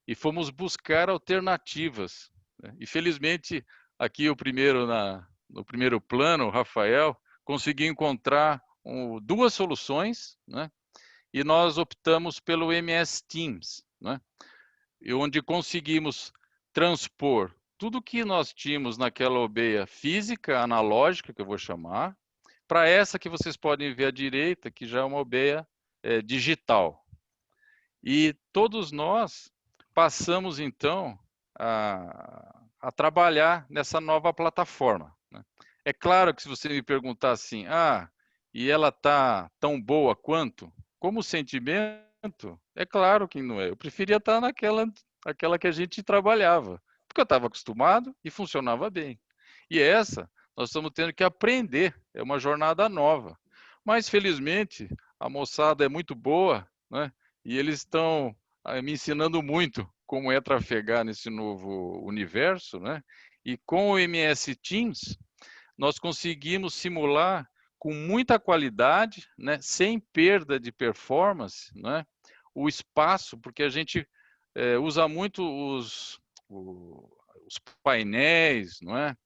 E fomos buscar alternativas, né? E felizmente, aqui no primeiro plano, o Rafael conseguiu encontrar duas soluções, né? E nós optamos pelo MS Teams, né? E onde conseguimos transpor tudo que nós tínhamos naquela obeia física, analógica, que eu vou chamar, para essa que vocês podem ver à direita, que já é uma obeia digital. E todos nós passamos, então, a trabalhar nessa nova plataforma, né? É claro que se você me perguntar assim, e ela está tão boa quanto? Como sentimento, é claro que não é. Eu preferia estar naquela que a gente trabalhava, porque eu estava acostumado e funcionava bem. E essa, nós estamos tendo que aprender, é uma jornada nova. Mas, felizmente, a moçada é muito boa, né? E eles estão me ensinando muito como é trafegar nesse novo universo, né? E com o MS Teams, nós conseguimos simular com muita qualidade, né, sem perda de performance, né, o espaço, porque a gente usa muito os painéis, não é?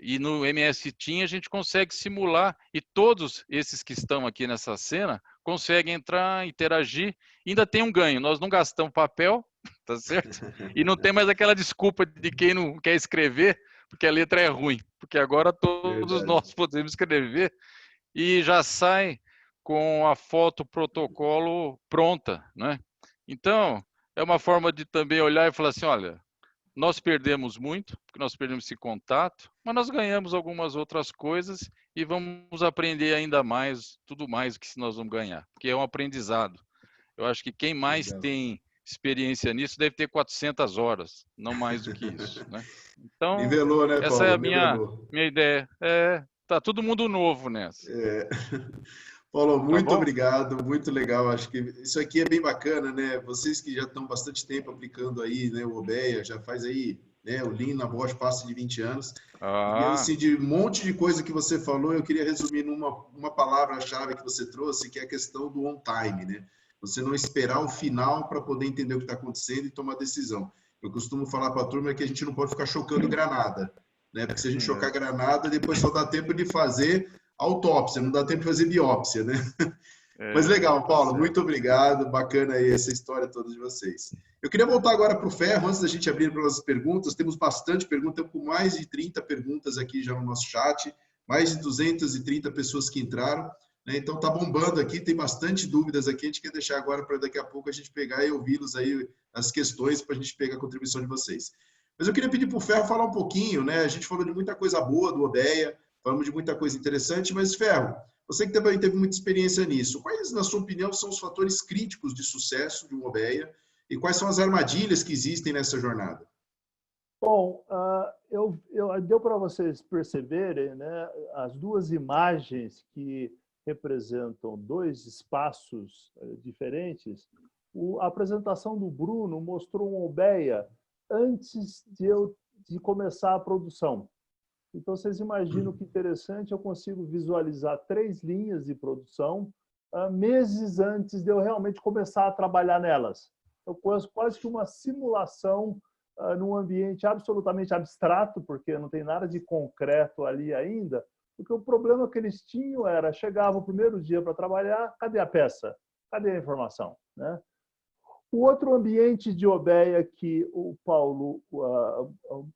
E no MS Team a gente consegue simular, e todos esses que estão aqui nessa cena conseguem entrar, interagir, e ainda tem um ganho, nós não gastamos papel, tá certo? E não tem mais aquela desculpa de quem não quer escrever, porque a letra é ruim, porque agora todos Verdade. nós podemos escrever, e já sai com a foto protocolo pronta, né? Então, é uma forma de também olhar e falar assim, olha, nós perdemos muito, porque nós perdemos esse contato, mas nós ganhamos algumas outras coisas e vamos aprender ainda mais, tudo mais que nós vamos ganhar, porque é um aprendizado. Eu acho que quem mais Legal. tem experiência nisso deve ter 400 horas, não mais do que isso, né? Então, Nivelou, né, essa é Paulo? a minha Nivelou. ideia. Tá todo mundo novo nessa, É. Paulo, tá muito bom? obrigado, muito legal. Acho que isso aqui é bem bacana, né? Vocês que já estão bastante tempo aplicando aí, né, o Obeia, já faz aí, né, o Lean na Bosch passa de 20 anos. E Ah, assim, de um monte de coisa que você falou, eu queria resumir numa uma palavra-chave que você trouxe, que é a questão do on time, né? Você não esperar o final para poder entender o que está acontecendo e tomar decisão. Eu costumo falar para a turma que a gente não pode ficar chocando granada, né? Porque se a gente chocar granada, depois só dá tempo de fazer autópsia, não dá tempo de fazer biópsia, né? Mas legal, tá Paulo, certo. muito obrigado, bacana aí essa história toda de vocês. Eu queria voltar agora para o Ferro, antes da gente abrir para as perguntas, temos bastante perguntas, com mais de 30 perguntas aqui já no nosso chat, mais de 230 pessoas que entraram, né? Então tá bombando aqui, tem bastante dúvidas aqui, a gente quer deixar agora para daqui a pouco a gente pegar e ouvi-los aí, as questões, para a gente pegar a contribuição de vocês. Mas eu queria pedir para o Ferro falar um pouquinho, né? A gente falou de muita coisa boa do Obeia, falamos de muita coisa interessante, mas Ferro, você que também teve muita experiência nisso, quais, na sua opinião, são os fatores críticos de sucesso de uma Obeia e quais são as armadilhas que existem nessa jornada? Bom, deu para vocês perceberem, né, as duas imagens que representam dois espaços diferentes. A apresentação do Bruno mostrou uma Obeia antes de começar a produção. Então, vocês imaginam que interessante, eu consigo visualizar 3 linhas de produção meses antes de eu realmente começar a trabalhar nelas. Então, quase que uma simulação num ambiente absolutamente abstrato, porque não tem nada de concreto ali ainda, porque o problema que eles tinham era, chegava o primeiro dia para trabalhar, cadê a peça? Cadê a informação? Né? O outro ambiente de Obeya que o Paulo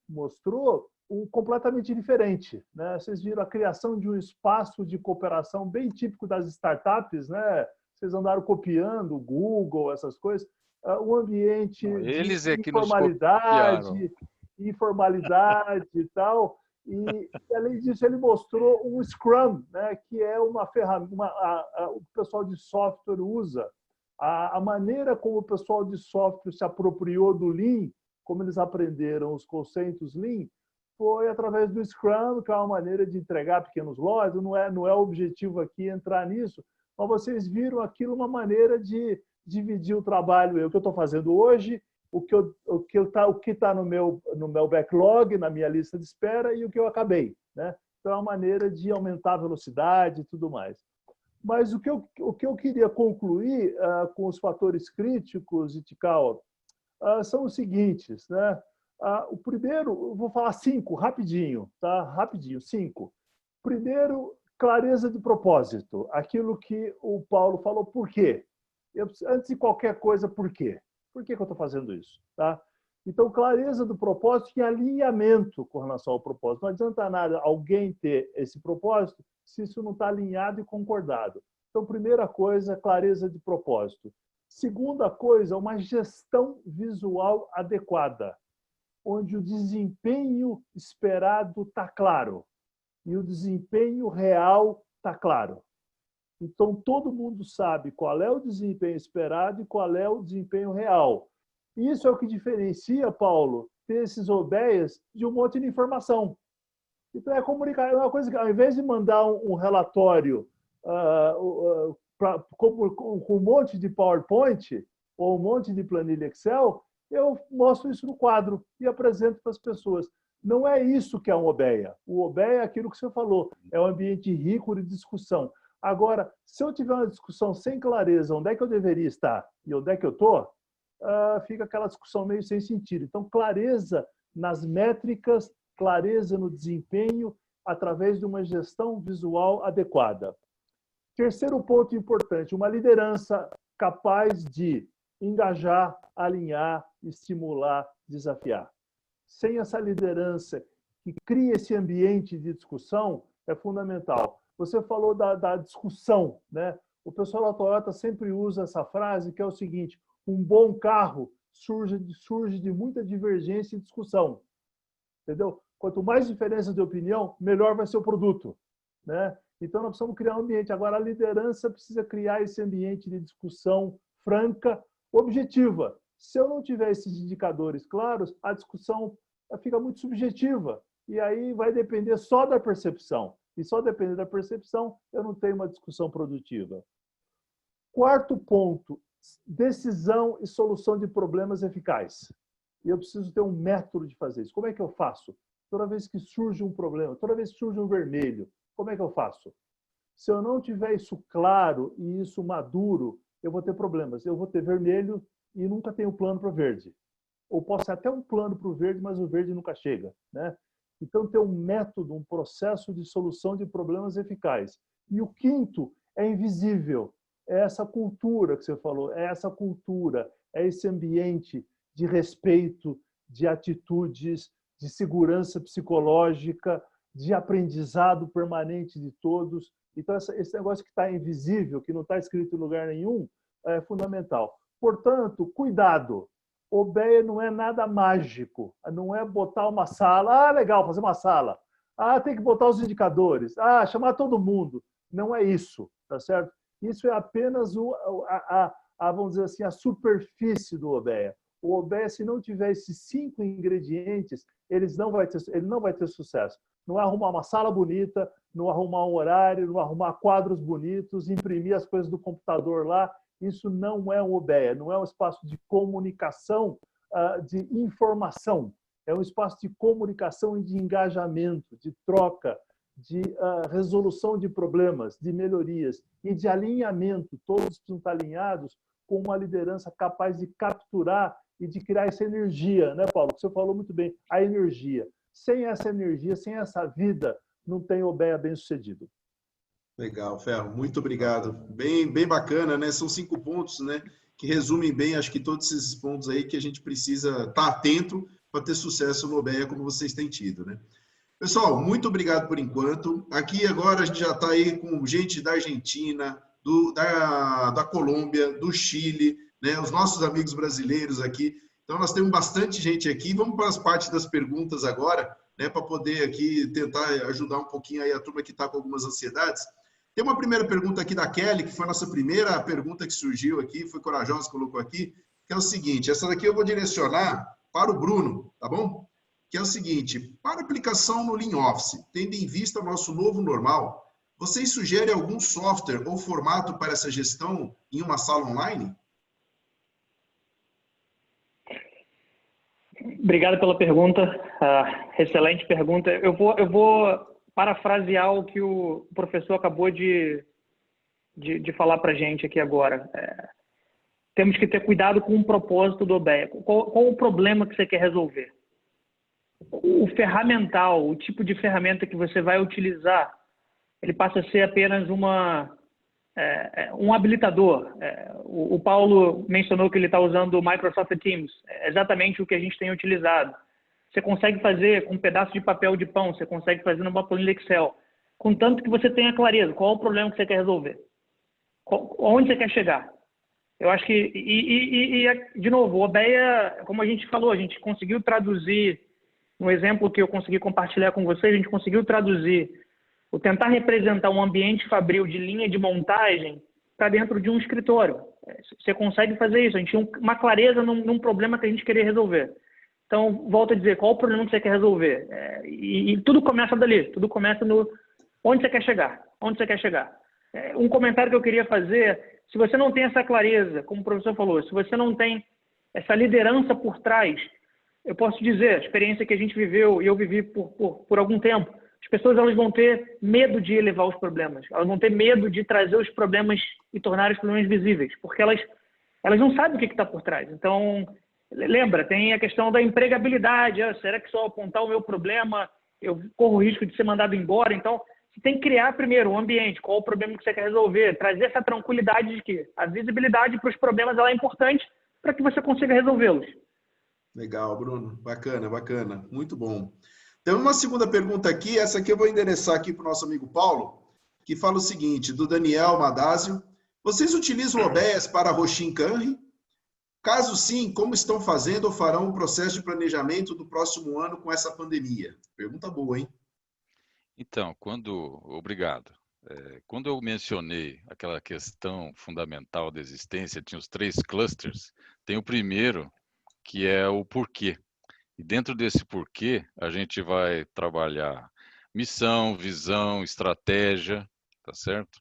mostrou, completamente diferente. Né? Vocês viram a criação de um espaço de cooperação bem típico das startups, né? Vocês andaram copiando o Google, essas coisas. Um ambiente Eles de é que nos copiaram. informalidade e tal. E, além disso, ele mostrou um Scrum, né? Que é uma ferramenta, o pessoal de software usa. A maneira como o pessoal de software se apropriou do Lean, como eles aprenderam os conceitos Lean, foi através do Scrum, que é uma maneira de entregar pequenos lotes. Não é o objetivo aqui entrar nisso, mas vocês viram aquilo uma maneira de dividir o trabalho, o que eu estou fazendo hoje, o que está no meu backlog, na minha lista de espera, e o que eu acabei. Né? Então, é uma maneira de aumentar a velocidade e tudo mais. Mas o que eu queria concluir com os fatores críticos, Ichikawa, são os seguintes. Né? O primeiro, eu vou falar 5, rapidinho. Tá? Rapidinho, 5. Primeiro, clareza de propósito. Aquilo que o Paulo falou, por quê? Antes de qualquer coisa, por quê? Por que eu estou fazendo isso? Tá? Então, clareza do propósito e alinhamento com relação ao propósito. Não adianta nada alguém ter esse propósito se isso não está alinhado e concordado. Então, primeira coisa, clareza de propósito. Segunda coisa, uma gestão visual adequada, onde o desempenho esperado está claro e o desempenho real está claro. Então, todo mundo sabe qual é o desempenho esperado e qual é o desempenho real. Isso é o que diferencia, Paulo, desses Obeyas de um monte de informação. Então, é comunicar. É uma coisa que, ao invés de mandar um relatório com um monte de PowerPoint ou um monte de planilha Excel, eu mostro isso no quadro e apresento para as pessoas. Não é isso que é um Obeya. O Obeya é aquilo que você falou, é um ambiente rico de discussão. Agora, se eu tiver uma discussão sem clareza, onde é que eu deveria estar e onde é que eu estou, fica aquela discussão meio sem sentido. Então, clareza nas métricas, clareza no desempenho, através de uma gestão visual adequada. Terceiro ponto importante, uma liderança capaz de engajar, alinhar, estimular, desafiar. Sem essa liderança que cria esse ambiente de discussão, é fundamental. Você falou da discussão, né? O pessoal da Toyota sempre usa essa frase, que é o seguinte: um bom carro surge de muita divergência e discussão. Entendeu? Quanto mais diferença de opinião, melhor vai ser o produto. Né? Então, nós precisamos criar um ambiente. Agora, a liderança precisa criar esse ambiente de discussão franca, objetiva. Se eu não tiver esses indicadores claros, a discussão fica muito subjetiva. E aí vai depender só da percepção. E só dependendo da percepção, eu não tenho uma discussão produtiva. Quarto ponto, decisão e solução de problemas eficaz. E eu preciso ter um método de fazer isso. Como é que eu faço? Toda vez que surge um problema, toda vez que surge um vermelho, como é que eu faço? Se eu não tiver isso claro e isso maduro, eu vou ter problemas. Eu vou ter vermelho e nunca tenho plano para o verde. Ou posso ter até um plano para o verde, mas o verde nunca chega. Né? Então, ter um método, um processo de solução de problemas eficaz. E o quinto é invisível. É essa cultura que você falou, é essa cultura, é esse ambiente de respeito, de atitudes, de segurança psicológica, de aprendizado permanente de todos. Então, esse negócio que está invisível, que não está escrito em lugar nenhum, é fundamental. Portanto, cuidado. Obeya não é nada mágico. Não é botar uma sala. legal, fazer uma sala. Tem que botar os indicadores. Chamar todo mundo. Não é isso, tá certo? Isso é apenas vamos dizer assim, a superfície do Obeya. O Obeya, se não tiver esses 5 ingredientes, ele não vai ter sucesso. Não é arrumar uma sala bonita, não arrumar um horário, não arrumar quadros bonitos, imprimir as coisas do computador lá. Isso não é um Obeya, não é um espaço de comunicação, de informação. É um espaço de comunicação e de engajamento, de troca, de resolução de problemas, de melhorias e de alinhamento. Todos precisam estar alinhados com uma liderança capaz de capturar e de criar essa energia, né, Paulo? Você falou muito bem, a energia. Sem essa energia, sem essa vida, não tem Obeya bem-sucedido. Legal, Ferro, muito obrigado. Bem bacana, né? São 5 pontos, né? Que resumem bem, acho que todos esses pontos aí que a gente precisa estar atento para ter sucesso no Obeya, como vocês têm tido, né? Pessoal, muito obrigado por enquanto. Aqui agora a gente já está aí com gente da Argentina, da Colômbia, do Chile, né? Os nossos amigos brasileiros aqui. Então nós temos bastante gente aqui. Vamos para as partes das perguntas agora, né? Para poder aqui tentar ajudar um pouquinho aí a turma que está com algumas ansiedades. Tem uma primeira pergunta aqui da Kelly, que foi a nossa primeira pergunta que surgiu aqui, foi corajosa, colocou aqui, que é o seguinte, essa daqui eu vou direcionar para o Bruno, tá bom? Que é o seguinte, para aplicação no Lean Office, tendo em vista o nosso novo normal, vocês sugerem algum software ou formato para essa gestão em uma sala online? Obrigado pela pergunta, excelente pergunta. Eu vou parafrasear o que o professor acabou de falar para a gente aqui agora. Temos que ter cuidado com o propósito do Obeya. Qual o problema que você quer resolver? O ferramental, o tipo de ferramenta que você vai utilizar, ele passa a ser apenas um habilitador. O Paulo mencionou que ele está usando o Microsoft Teams. É exatamente o que a gente tem utilizado. Você consegue fazer com um pedaço de papel de pão, você consegue fazer numa planilha Excel, contanto que você tenha clareza. Qual é o problema que você quer resolver? Onde você quer chegar? Eu acho que, de novo, o Obeya, como a gente falou, a gente conseguiu traduzir, no exemplo que eu consegui compartilhar com vocês, a gente conseguiu traduzir o tentar representar um ambiente fabril de linha de montagem para dentro de um escritório. Você consegue fazer isso. A gente tinha uma clareza num problema que a gente queria resolver. Então, volto a dizer, qual o problema que você quer resolver? E tudo começa dali, tudo começa no onde você quer chegar, onde você quer chegar. Um comentário que eu queria fazer, se você não tem essa clareza, como o professor falou, se você não tem essa liderança por trás, eu posso dizer, a experiência que a gente viveu, e eu vivi por algum tempo, as pessoas elas vão ter medo de elevar os problemas, elas vão ter medo de trazer os problemas e tornar os problemas visíveis, porque elas não sabem o que está por trás. Então, lembra, tem a questão da empregabilidade. Será que se eu apontar o meu problema, eu corro o risco de ser mandado embora? Então, você tem que criar primeiro um ambiente. Qual o problema que você quer resolver? Trazer essa tranquilidade de que a visibilidade para os problemas ela é importante para que você consiga resolvê-los. Legal, Bruno. Bacana, bacana. Muito bom. Tem uma segunda pergunta aqui. Essa aqui eu vou endereçar aqui para o nosso amigo Paulo, que fala o seguinte, do Daniel Madásio. Vocês utilizam o Obeya para Hoshin Kanri? Caso sim, como estão fazendo ou farão o processo de planejamento do próximo ano com essa pandemia? Pergunta boa, hein? Então, obrigado. Quando eu mencionei aquela questão fundamental da existência, tinha os 3 clusters, tem o primeiro, que é o porquê. E dentro desse porquê, a gente vai trabalhar missão, visão, estratégia, tá certo?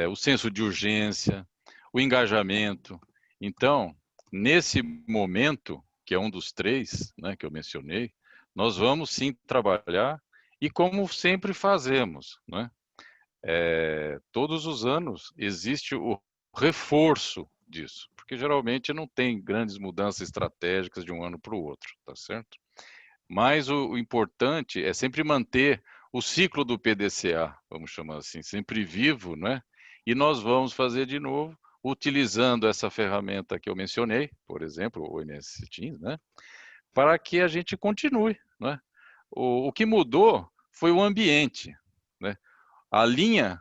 O senso de urgência, o engajamento. Então, nesse momento, que é um dos 3, né, que eu mencionei, nós vamos sim trabalhar e como sempre fazemos, né? Todos os anos existe o reforço disso, porque geralmente não tem grandes mudanças estratégicas de um ano para o outro, tá certo? Mas o importante é sempre manter o ciclo do PDCA, vamos chamar assim, sempre vivo, né? E nós vamos fazer de novo, utilizando essa ferramenta que eu mencionei, por exemplo, o MS Teams, né? Para que a gente continue, né? O que mudou foi o ambiente, né? A linha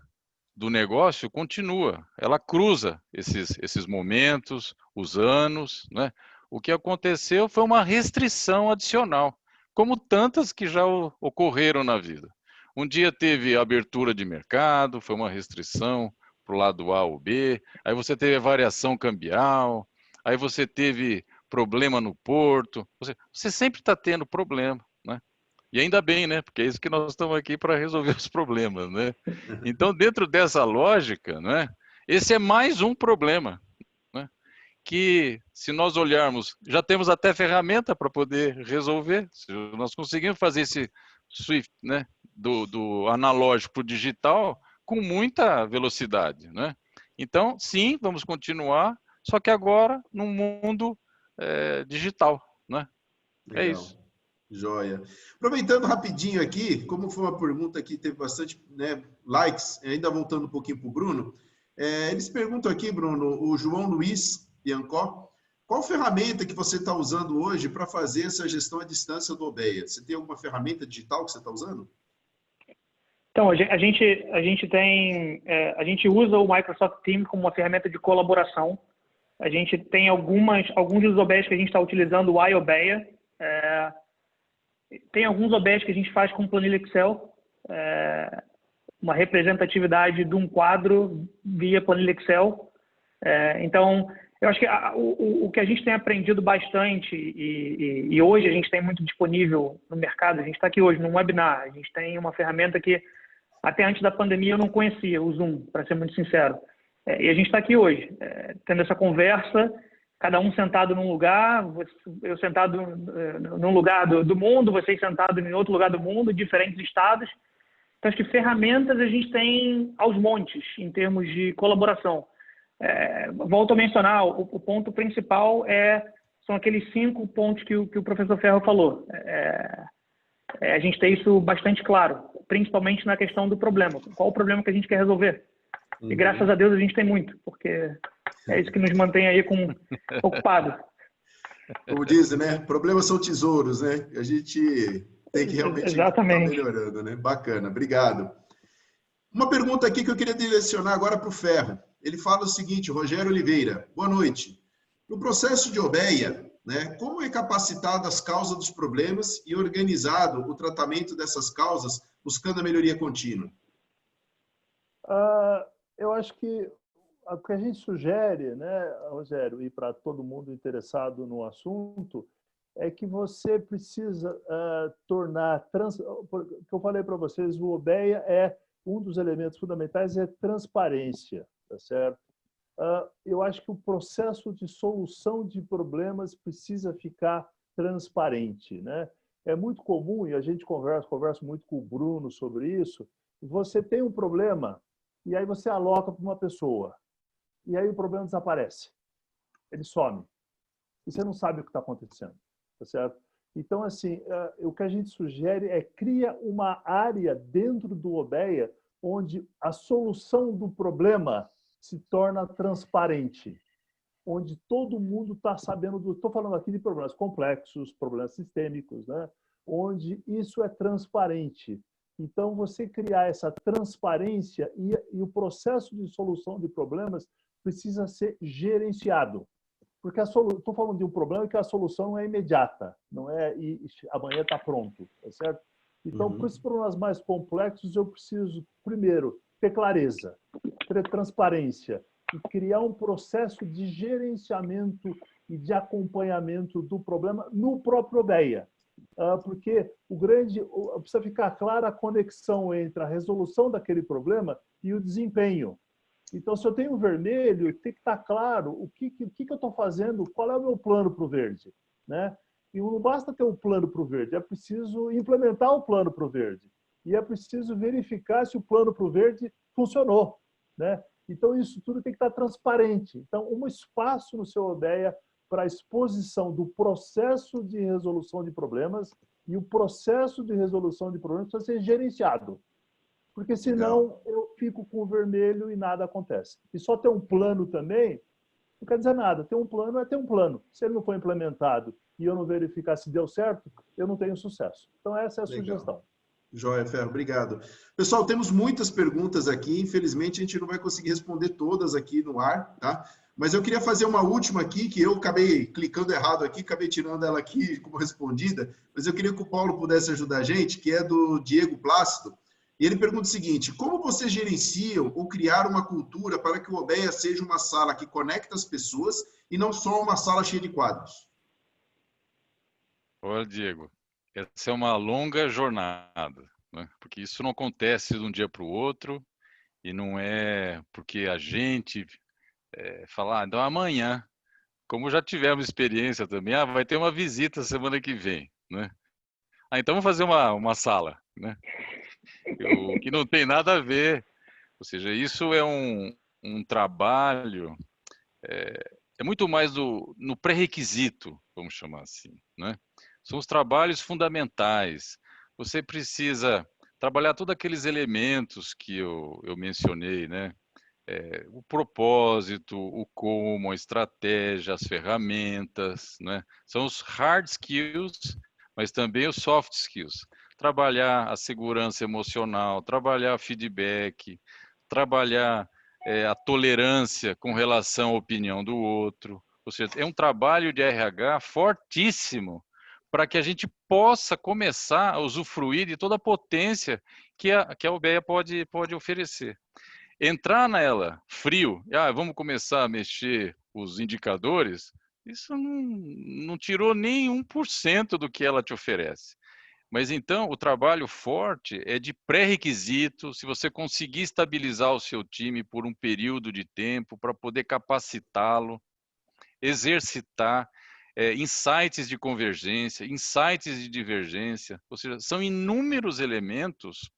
do negócio continua, ela cruza esses momentos, os anos, né? O que aconteceu foi uma restrição adicional, como tantas que já ocorreram na vida. Um dia teve abertura de mercado, foi uma restrição para o lado A ou B, aí você teve a variação cambial, aí você teve problema no porto, você sempre está tendo problema, né? E ainda bem, né? Porque é isso que nós estamos aqui para resolver os problemas, né? Então, dentro dessa lógica, né? Esse é mais um problema, né? Que, se nós olharmos, já temos até ferramenta para poder resolver. Se nós conseguimos fazer esse shift, né? Do analógico para o digital com muita velocidade, né? Então, sim, vamos continuar, só que agora num mundo digital, né? Legal. É isso. Joia. Aproveitando rapidinho aqui, como foi uma pergunta que teve bastante, né, likes, ainda voltando um pouquinho para o Bruno, eles perguntam aqui, Bruno, o João Luiz Biancó, qual ferramenta que você está usando hoje para fazer essa gestão à distância do OBEA? Você tem alguma ferramenta digital que você está usando? Então, a gente usa o Microsoft Teams como uma ferramenta de colaboração. A gente tem alguns dos OBEAs que a gente está utilizando o iOBEA. Tem alguns OBEAs que a gente faz com planilha Excel, uma representatividade de um quadro via planilha Excel. Então, eu acho que o que a gente tem aprendido bastante e hoje a gente tem muito disponível no mercado, a gente está aqui hoje num webinar, a gente tem uma ferramenta que até antes da pandemia eu não conhecia, o Zoom, para ser muito sincero. E a gente está aqui hoje, tendo essa conversa, cada um sentado num lugar, eu sentado num lugar do mundo, vocês sentados em outro lugar do mundo, diferentes estados. Então, acho que ferramentas a gente tem aos montes em termos de colaboração. Volto a mencionar, o ponto principal são aqueles 5 pontos que o professor Ferro falou. A gente tem isso bastante claro, principalmente na questão do problema. Qual o problema que a gente quer resolver? E graças a Deus a gente tem muito, porque é isso que nos mantém aí ocupado. Como dizem, né? Problemas são tesouros, né? A gente tem que realmente estar melhorando, né? Bacana, obrigado. Uma pergunta aqui que eu queria direcionar agora para o Ferro. Ele fala o seguinte, Rogério Oliveira, boa noite. No processo de OBEA, né, como é capacitado as causas dos problemas e organizado o tratamento dessas causas, buscando a melhoria contínua? Eu acho que o que a gente sugere, né, Rogério, e para todo mundo interessado no assunto, é que você precisa tornar... O que eu falei para vocês, o OBEA um dos elementos fundamentais é transparência, tá certo? Eu acho que o processo de solução de problemas precisa ficar transparente, né? É muito comum, e a gente conversa muito com o Bruno sobre isso, você tem um problema e aí você aloca para uma pessoa e aí o problema desaparece, ele some e você não sabe o que está acontecendo, tá certo? Então, assim, o que a gente sugere cria uma área dentro do OBEA onde a solução do problema se torna transparente, onde todo mundo está sabendo estou falando aqui de problemas complexos, problemas sistêmicos, né? Onde isso é transparente. Então, você criar essa transparência e o processo de solução de problemas precisa ser gerenciado. Porque estou falando de um problema que a solução não é imediata, não é e amanhã está pronto, tá certo? Então, para esses problemas mais complexos, eu preciso, primeiro, ter clareza, ter transparência e criar um processo de gerenciamento e de acompanhamento do problema no próprio OBEA. Porque precisa ficar clara a conexão entre a resolução daquele problema e o desempenho. Então, se eu tenho vermelho, tem que estar claro o que eu estou fazendo, qual é o meu plano para o verde, né? E não basta ter um plano para o verde, é preciso implementar o plano para o verde. E é preciso verificar se o plano para o verde funcionou, né? Então, isso tudo tem que estar transparente. Então, um espaço no seu OBEA para a exposição do processo de resolução de problemas e o processo de resolução de problemas precisa ser gerenciado. Porque senão eu fico com o vermelho e nada acontece. E só ter um plano também não quer dizer nada. Ter um plano é ter um plano. Se ele não for implementado e eu não verificar se deu certo, eu não tenho sucesso. Então, essa é a sugestão. Joia, Ferro, obrigado. Pessoal, temos muitas perguntas aqui. Infelizmente, a gente não vai conseguir responder todas aqui no ar, tá? Mas eu queria fazer uma última aqui, que eu acabei clicando errado aqui, acabei tirando ela aqui como respondida, mas eu queria que o Paulo pudesse ajudar a gente, que é do Diego Plácido. E ele pergunta o seguinte, como vocês gerenciam ou criaram uma cultura para que o OBEA seja uma sala que conecta as pessoas e não só uma sala cheia de quadros? Olha, Diego, essa é uma longa jornada, né? Porque isso não acontece de um dia para o outro e não é porque a gente fala, então amanhã, como já tivemos experiência também, vai ter uma visita semana que vem, né? Então vamos fazer uma sala, né? Que não tem nada a ver. Ou seja, isso é um trabalho é muito mais no pré-requisito, vamos chamar assim, né? São os trabalhos fundamentais. Você precisa trabalhar todos aqueles elementos que eu mencionei, né? O propósito, o como, a estratégia, as ferramentas, né? São os hard skills, mas também os soft skills. Trabalhar a segurança emocional, trabalhar feedback, trabalhar a tolerância com relação à opinião do outro. Ou seja, é um trabalho de RH fortíssimo para que a gente possa começar a usufruir de toda a potência que a UBEA pode oferecer. Entrar nela frio, vamos começar a mexer os indicadores, isso não tirou nem 1% do que ela te oferece. Mas então, o trabalho forte é de pré-requisito, se você conseguir estabilizar o seu time por um período de tempo, para poder capacitá-lo, exercitar, insights de convergência, insights de divergência, ou seja, são inúmeros elementos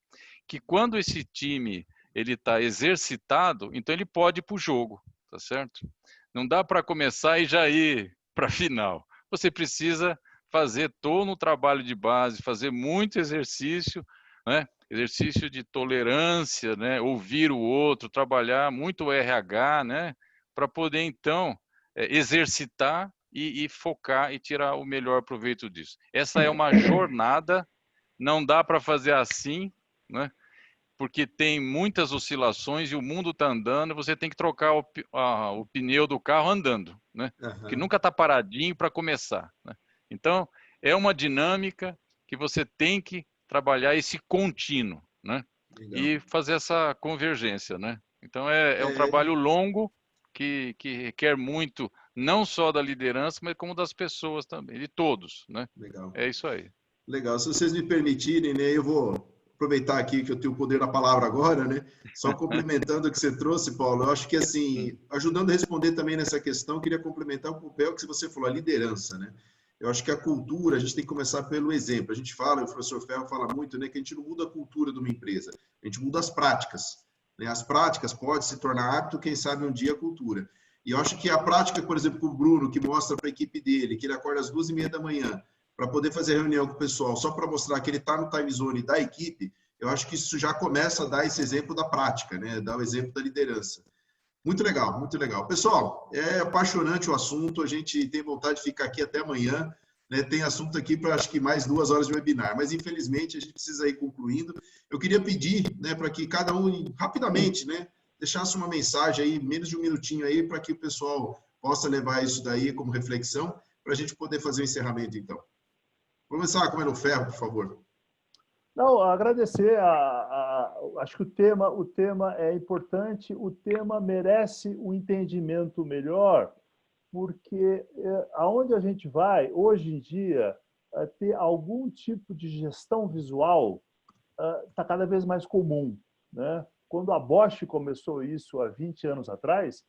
que quando esse time ele está exercitado, então ele pode ir para o jogo, tá certo? Não dá para começar e já ir para a final. Você precisa fazer todo o trabalho de base, fazer muito exercício, né? Exercício de tolerância, né? Ouvir o outro, trabalhar muito o RH, né? Para poder então exercitar e focar e tirar o melhor proveito disso. Essa é uma jornada, não dá para fazer assim, né? Porque tem muitas oscilações e o mundo está andando, você tem que trocar o pneu do carro andando, né? Que nunca está paradinho para começar, né? Então, é uma dinâmica que você tem que trabalhar esse contínuo, né? Legal. E fazer essa convergência, né? Então, é um trabalho longo que requer muito, não só da liderança, mas como das pessoas também, de todos, né? Legal. É isso aí. Legal. Se vocês me permitirem, né, eu vou aproveitar aqui que eu tenho o poder da palavra agora, né? Só complementando o que você trouxe, Paulo, eu acho que assim, ajudando a responder também nessa questão, eu queria complementar o papel que você falou, a liderança, né? Eu acho que a cultura, a gente tem que começar pelo exemplo. A gente fala, o professor Ferro fala muito, né, que a gente não muda a cultura de uma empresa, a gente muda as práticas, né? As práticas podem se tornar hábito, quem sabe um dia a cultura. E eu acho que a prática, por exemplo, com o Bruno, que mostra para a equipe dele, que ele acorda às 2h30 da manhã, para poder fazer reunião com o pessoal, só para mostrar que ele está no time zone da equipe, eu acho que isso já começa a dar esse exemplo da prática, né? Dar o exemplo da liderança. Muito legal, muito legal. Pessoal, é apaixonante o assunto, a gente tem vontade de ficar aqui até amanhã, né? Tem assunto aqui para acho que mais 2 horas de webinar, mas infelizmente a gente precisa ir concluindo. Eu queria pedir, né, para que cada um, rapidamente, né, deixasse uma mensagem aí, menos de um minutinho aí, para que o pessoal possa levar isso daí como reflexão, para a gente poder fazer o encerramento, então. Vamos começar com o Ferro, por favor. Não, agradecer. Acho que o tema é importante, o tema merece um entendimento melhor, porque aonde a gente vai, hoje em dia, ter algum tipo de gestão visual está cada vez mais comum, né? Quando a Bosch começou isso há 20 anos atrás,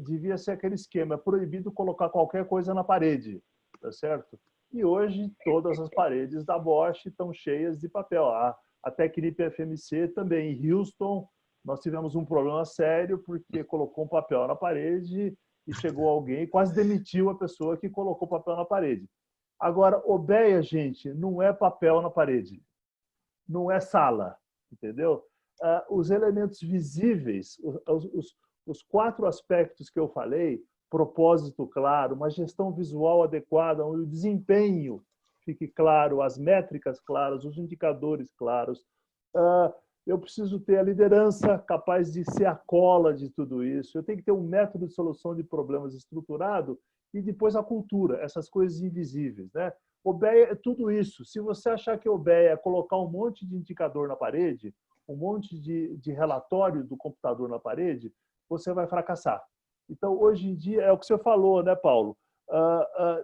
devia ser aquele esquema, é proibido colocar qualquer coisa na parede, tá certo? E hoje todas as paredes da Bosch estão cheias de papel. A Tecnip FMC também. Em Houston, nós tivemos um problema sério porque colocou um papel na parede e chegou alguém e quase demitiu a pessoa que colocou papel na parede. Agora, OBEA, gente, não é papel na parede. Não é sala, entendeu? Os elementos visíveis, os 4 aspectos que eu falei, propósito claro, uma gestão visual adequada, onde o desempenho fique claro, as métricas claras, os indicadores claros. Eu preciso ter a liderança capaz de ser a cola de tudo isso. Eu tenho que ter um método de solução de problemas estruturado e depois a cultura, essas coisas invisíveis, né? OBEA é tudo isso. Se você achar que OBEA é colocar um monte de indicador na parede, um monte de relatório do computador na parede, você vai fracassar. Então, hoje em dia, é o que você falou, né, Paulo?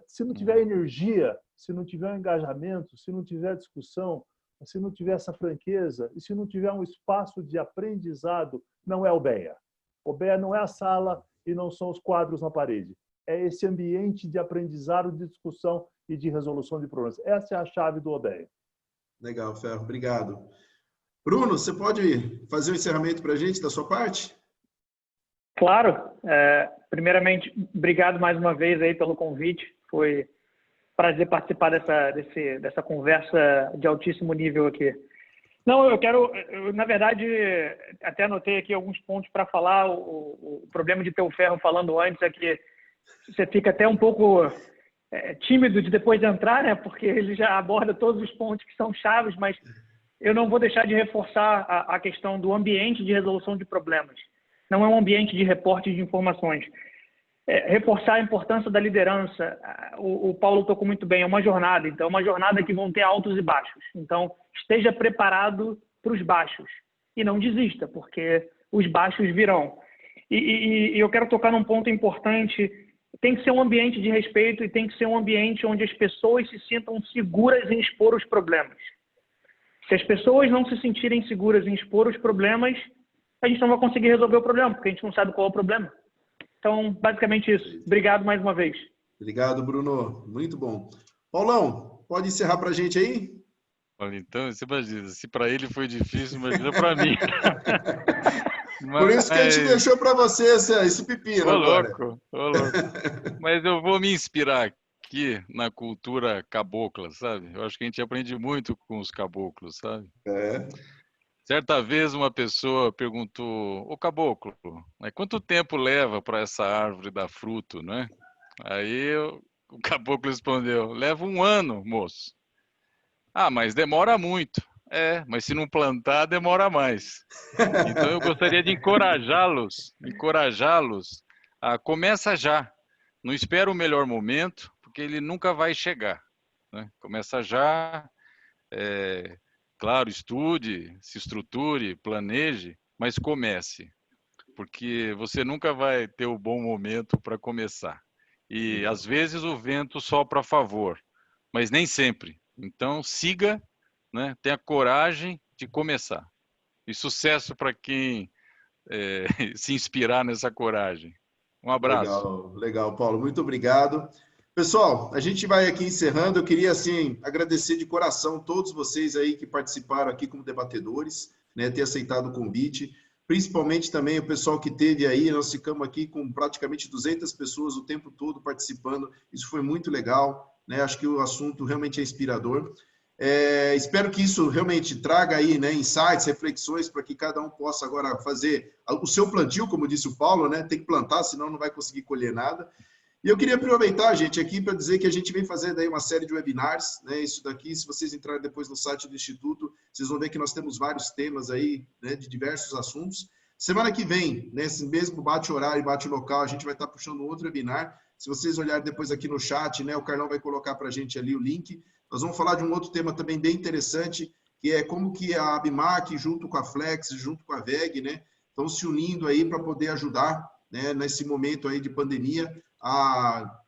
Se não tiver energia, se não tiver engajamento, se não tiver discussão, se não tiver essa franqueza, e se não tiver um espaço de aprendizado, não é OBEA. OBEA não é a sala e não são os quadros na parede. É esse ambiente de aprendizado, de discussão e de resolução de problemas. Essa é a chave do OBEA. Legal, Ferro. Obrigado. Bruno, você pode fazer o encerramento para a gente da sua parte? Claro. Primeiramente, obrigado mais uma vez aí pelo convite. Foi um prazer participar dessa conversa de altíssimo nível aqui. Não, na verdade, até anotei aqui alguns pontos para falar. O problema de ter o Ferro falando antes é que você fica até um pouco tímido de depois de entrar, né? Porque ele já aborda todos os pontos que são chaves, mas eu não vou deixar de reforçar a questão do ambiente de resolução de problemas. Não é um ambiente de reporte de informações. Reforçar a importância da liderança. O Paulo tocou muito bem, é uma jornada. Então, é uma jornada que vão ter altos e baixos. Então, esteja preparado para os baixos e não desista, porque os baixos virão. E eu quero tocar num ponto importante. Tem que ser um ambiente de respeito e tem que ser um ambiente onde as pessoas se sintam seguras em expor os problemas. Se as pessoas não se sentirem seguras em expor os problemas, a gente não vai conseguir resolver o problema, porque a gente não sabe qual é o problema. Então, basicamente isso. Obrigado mais uma vez. Obrigado, Bruno. Muito bom. Paulão, pode encerrar para a gente aí? Olha, então, você imagina, se para ele foi difícil, imagina para mim. Por isso que a gente deixou para você esse pepino agora. Ô louco. Mas eu vou me inspirar aqui na cultura cabocla, sabe? Eu acho que a gente aprende muito com os caboclos, sabe? Certa vez uma pessoa perguntou: ô caboclo, quanto tempo leva para essa árvore dar fruto, né? Aí o caboclo respondeu: leva 1 ano, moço. Ah, mas demora muito. Mas se não plantar, demora mais. Então eu gostaria de encorajá-los a começa já. Não espera o melhor momento, porque ele nunca vai chegar, né? Começa já. Claro, estude, se estruture, planeje, mas comece, porque você nunca vai ter o bom momento para começar. E às vezes o vento sopra a favor, mas nem sempre. Então siga, né? Tenha coragem de começar. E sucesso para quem se inspirar nessa coragem. Um abraço. Legal, Paulo. Muito obrigado. Pessoal, a gente vai aqui encerrando. Eu queria, assim, agradecer de coração todos vocês aí que participaram aqui como debatedores, né, ter aceitado o convite, principalmente também o pessoal que teve aí. Nós ficamos aqui com praticamente 200 pessoas o tempo todo participando. Isso foi muito legal, né? Acho que o assunto realmente é inspirador. Espero que isso realmente traga aí, né, insights, reflexões para que cada um possa agora fazer o seu plantio, como disse o Paulo, né? Tem que plantar, senão não vai conseguir colher nada. E eu queria aproveitar, gente, aqui para dizer que a gente vem fazendo aí uma série de webinars, né? Isso daqui, se vocês entrarem depois no site do Instituto, vocês vão ver que nós temos vários temas aí, né, de diversos assuntos. Semana que vem, nesse mesmo bate-horário e bate-local, a gente vai estar puxando um outro webinar. Se vocês olharem depois aqui no chat, né, o Carlão vai colocar para a gente ali o link. Nós vamos falar de um outro tema também bem interessante, que é como que a Abimac, junto com a Flex, junto com a VEG, né, estão se unindo aí para poder ajudar, né, nesse momento aí de pandemia,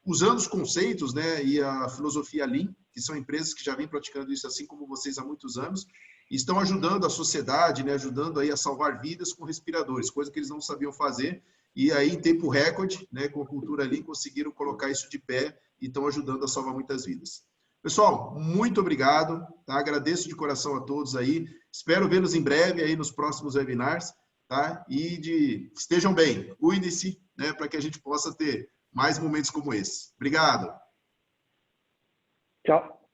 usando os conceitos, né, e a filosofia Lean, que são empresas que já vêm praticando isso assim como vocês há muitos anos, e estão ajudando a sociedade, né, ajudando aí a salvar vidas com respiradores, coisa que eles não sabiam fazer, e aí em tempo recorde, né, com a cultura Lean, conseguiram colocar isso de pé e estão ajudando a salvar muitas vidas. Pessoal, muito obrigado, tá? Agradeço de coração a todos aí, espero vê-los em breve aí nos próximos webinars, tá? E estejam bem, cuidem-se, né, para que a gente possa ter mais momentos como esse. Obrigado. Tchau.